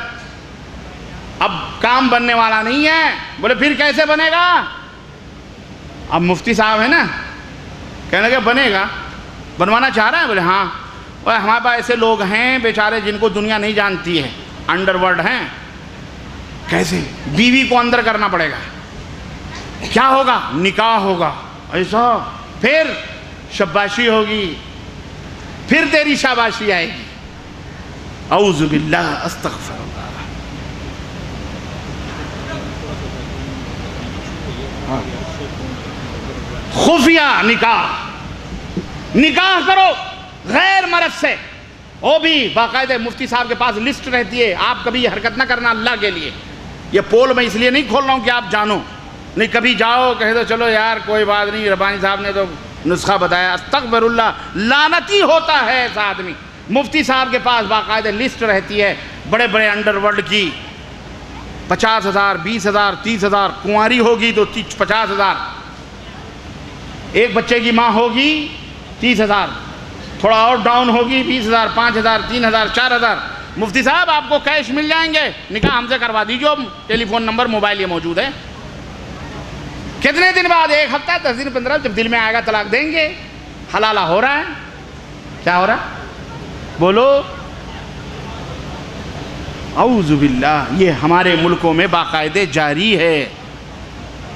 اب کام بننے والا نہیں ہے۔ بولے پھر کیسے بنے گا؟ اب مفتی صاحب ہے نا، کہنے لگے بنے گا، بنوانا چاہ رہا ہے؟ بولے ہاں۔ ہمارے پاس ایسے لوگ ہیں بیچارے جن کو دنیا نہیں جانتی ہے، انڈر ورلڈ ہیں۔ کیسے؟ بیوی کو اندر کرنا پڑے گا، کیا ہوگا؟ نکاح ہوگا، ایسا، پھر شاباشی ہوگی، پھر تیری شاباشی آئے گی۔ اعوذ باللہ، استغفر اللہ۔ خفیہ نکاح کرو غیر مرد سے، وہ بھی باقاعدہ مفتی صاحب کے پاس لسٹ رہتی ہے، آپ کبھی یہ حرکت نہ کرنا اللہ کے لیے۔ یہ پول میں اس لیے نہیں کھول رہا ہوں کہ آپ جانو، نہیں کبھی جاؤ کہہ دو چلو یار کوئی بات نہیں، ربانی صاحب نے تو نسخہ بتایا، استغفر اللہ، لعنتی ہوتا ہے ایسا آدمی۔ مفتی صاحب کے پاس باقاعدہ لسٹ رہتی ہے بڑے بڑے انڈر ورلڈ کی، 50,000 20,000 30,000، کنواری ہوگی تو 50,000، ایک بچے کی ماں ہوگی 30,000، تھوڑا اور ڈاؤن ہوگی 20,000 5,000 3,000 4,000۔ مفتی صاحب آپ کو کیش مل جائیں گے، نکاح ہم سے کروا دیجیے، ٹیلی فون نمبر موبائل یہ موجود ہے۔ کتنے دن بعد؟ 1 ہفتہ 10 دن 15، جب دل میں آئے گا طلاق دیں گے۔ حلالہ ہو رہا ہے، کیا ہو رہا ہے؟ بولو۔ اعوذ باللہ، یہ ہمارے ملکوں میں باقاعدہ جاری ہے،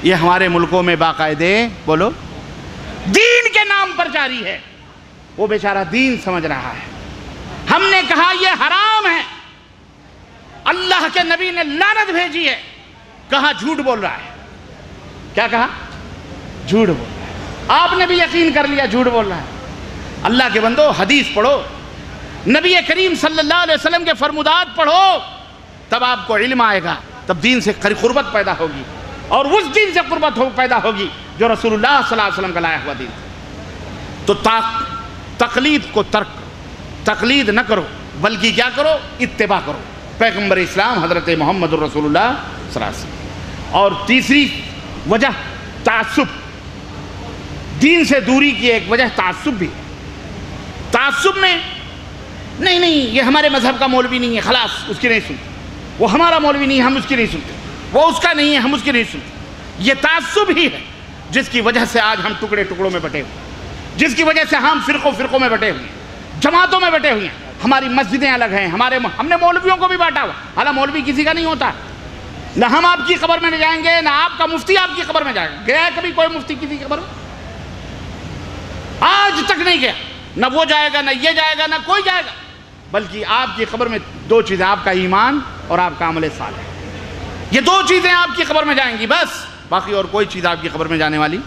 یہ ہمارے ملکوں میں باقاعدہ، بولو، دین کے نام پر جاری ہے۔ وہ بیچارہ دین سمجھ رہا ہے، ہم نے کہا یہ حرام ہے، اللہ کے نبی نے لعنت بھیجی ہے، کہا جھوٹ بول رہا ہے۔ کیا کہا؟ جھوٹ بول رہا ہے۔ آپ نے بھی یقین کر لیا جھوٹ بول رہا ہے۔ اللہ کے بندو، حدیث پڑھو، نبی کریم صلی اللہ علیہ وسلم کے فرمودات پڑھو، تب آپ کو علم آئے گا، تب دین سے قربت پیدا ہوگی، اور اس دین سے قربت پیدا ہوگی جو رسول اللہ صلی اللہ علیہ وسلم کا لایا ہوا دین۔ تو تقلید کو تقلید نہ کرو، بلکہ کیا کرو؟ اتباع کرو، پیغمبر اسلام حضرت محمد الرسول اللہ صلی اللہ علیہ وسلم۔ اور تیسری وجہ تعصب، دین سے دوری کی ایک وجہ تعصب بھی۔ تعصب میں نہیں یہ ہمارے مذہب کا مولوی نہیں ہے، خلاص اس کی نہیں سنتے، وہ ہمارا مولوی نہیں ہے، ہم اس کی نہیں سنتے، وہ اس کا نہیں ہے، ہم اس کی نہیں سنتے۔ یہ تعصب ہی ہے جس کی وجہ سے آج ہم ٹکڑوں میں بٹے ہوئے، جس کی وجہ سے ہم فرقوں میں بٹے ہوئے ہیں، جماعتوں میں بٹے ہوئے ہیں، ہماری مسجدیں الگ ہیں، ہم نے مولویوں کو بھی بانٹا ہوا، حالانکہ مولوی کسی کا نہیں ہوتا۔ نہ ہم آپ کی قبر میں جائیں گے، نہ آپ کا مفتی آپ کی قبر میں جائے گا۔ گیا ہے کبھی کوئی مفتی کسی کی قبر میں؟ آج تک نہیں گیا، نہ وہ جائے گا، نہ یہ جائے گا، نہ کوئی جائے گا۔ بلکہ آپ کی قبر میں 2 چیزیں، آپ کا ایمان اور آپ کا عمل صالح، یہ 2 چیزیں آپ کی قبر میں جائیں گی بس، باقی اور کوئی چیز آپ کی قبر میں جانے والی۔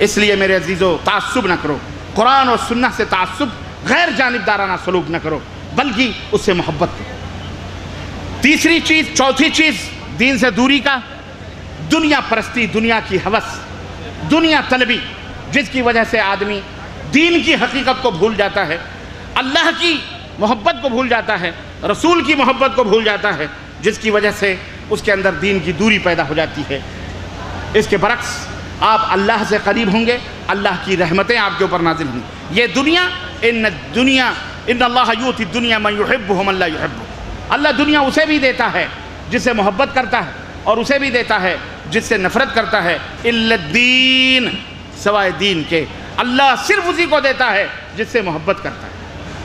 اس لیے میرے عزیزو، تعصب نہ کرو، قرآن اور سنت سے تعصب، غیر جانبدارانہ سلوک نہ کرو، بلکہ اس سے محبت کرو۔ چوتھی چیز دین سے دوری کا، دنیا پرستی، دنیا کی ہوس، دنیا طلبی، جس کی وجہ سے آدمی دین کی حقیقت کو بھول جاتا ہے، اللہ کی محبت کو بھول جاتا ہے، رسول کی محبت کو بھول جاتا ہے، جس کی وجہ سے اس کے اندر دین کی دوری پیدا ہو جاتی ہے۔ اس کے برعکس آپ اللہ سے قریب ہوں گے، اللہ کی رحمتیں آپ کے اوپر نازل ہوں گی۔ یہ دنیا ان اللہ یؤتی الدنیا من یحبہ من لا یحبہ، اللہ دنیا اسے بھی دیتا ہے جس سے محبت کرتا ہے، اور اسے بھی دیتا ہے جس سے نفرت کرتا ہے، الا الدین، سوائے دین کے۔ اللہ صرف اسی کو دیتا ہے جس سے محبت کرتا ہے۔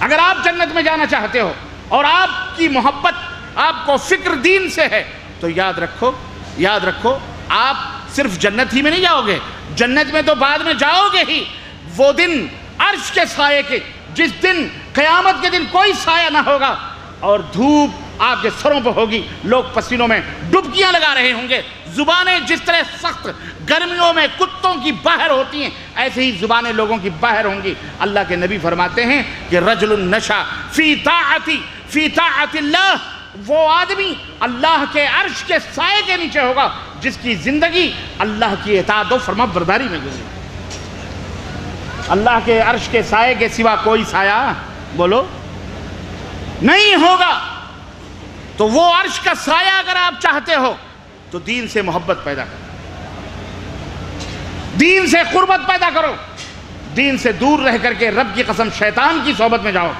اگر آپ جنت میں جانا چاہتے ہو اور آپ کی محبت، آپ کو فکر دین سے ہے، تو یاد رکھو آپ صرف جنت ہی میں نہیں جاؤ گے، جنت میں تو بعد میں جاؤ گے ہی۔ وہ دن عرش کے سائے کے، جس دن قیامت کے دن کوئی سایہ نہ ہوگا اور دھوپ آپ کے سروں پہ ہوگی، لوگ پسینوں میں ڈبکیاں لگا رہے ہوں گے، زبانیں جس طرح سخت گرمیوں میں کتوں کی باہر ہوتی ہیں، ایسے ہی زبانیں لوگوں کی باہر ہوں گی۔ اللہ کے نبی فرماتے ہیں کہ رجل نشا فی طاعت اللہ، وہ آدمی اللہ کے عرش کے سائے کے نیچے ہوگا جس کی زندگی اللہ کی اطاعت و فرما برداری میں گزری۔ اللہ کے عرش کے سائے کے سوا کوئی سایہ بولو نہیں ہوگا۔ تو وہ عرش کا سایہ اگر آپ چاہتے ہو تو دین سے محبت پیدا کرو، دین سے قربت پیدا کرو، دین سے دور رہ کر کے رب کی قسم شیطان کی صحبت میں جاؤ،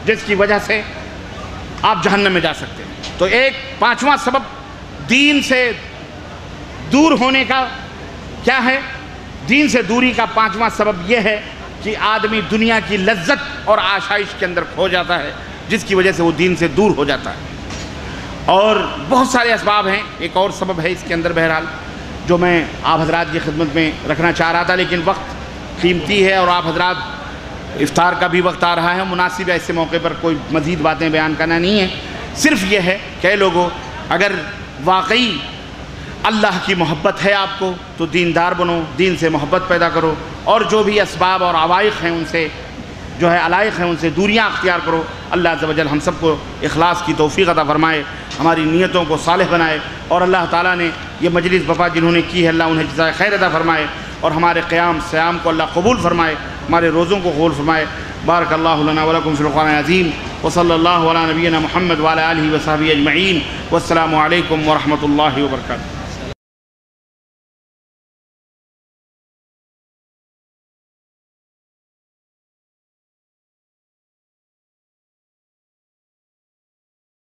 جس کی وجہ سے آپ جہنم میں جا سکتے ہیں۔ تو ایک پانچواں سبب دین سے دور ہونے کا کیا ہے؟ دین سے دوری کا پانچواں سبب یہ ہے کہ آدمی دنیا کی لذت اور آشائش کے اندر کھو جاتا ہے، جس کی وجہ سے وہ دین سے دور ہو جاتا ہے۔ اور بہت سارے اسباب ہیں، ایک اور سبب ہے اس کے اندر بہرحال جو میں آپ حضرات کی خدمت میں رکھنا چاہ رہا تھا، لیکن وقت قیمتی ہے اور آپ حضرات افطار کا بھی وقت آ رہا ہے، مناسب ہے ایسے موقع پر کوئی مزید باتیں بیان کرنا نہیں ہے۔ صرف یہ ہے کہ لوگوں، اگر واقعی اللہ کی محبت ہے آپ کو تو دیندار بنو، دین سے محبت پیدا کرو، اور جو بھی اسباب اور عوائق ہیں ان سے جو ہے علائق ہیں ان سے دوریاں اختیار کرو۔ اللہ عز و جل ہم سب کو اخلاص کی توفیق عطا فرمائے، ہماری نیتوں کو صالح بنائے، اور اللہ تعالیٰ نے یہ مجلس بپا جنہوں نے کی ہے اللہ انہیں جزائے خیر عطا فرمائے، اور ہمارے قیام سیام کو اللہ قبول فرمائے، ہمارے روزوں کو قبول فرمائے۔ بارک اللہ لنا ولکم فی القرآن العظیم، وصلی اللہ علی نبینا محمد وعلی آلہ وصحبہ اجمعین، والسلام علیکم ورحمۃ اللہ وبرکاتہ۔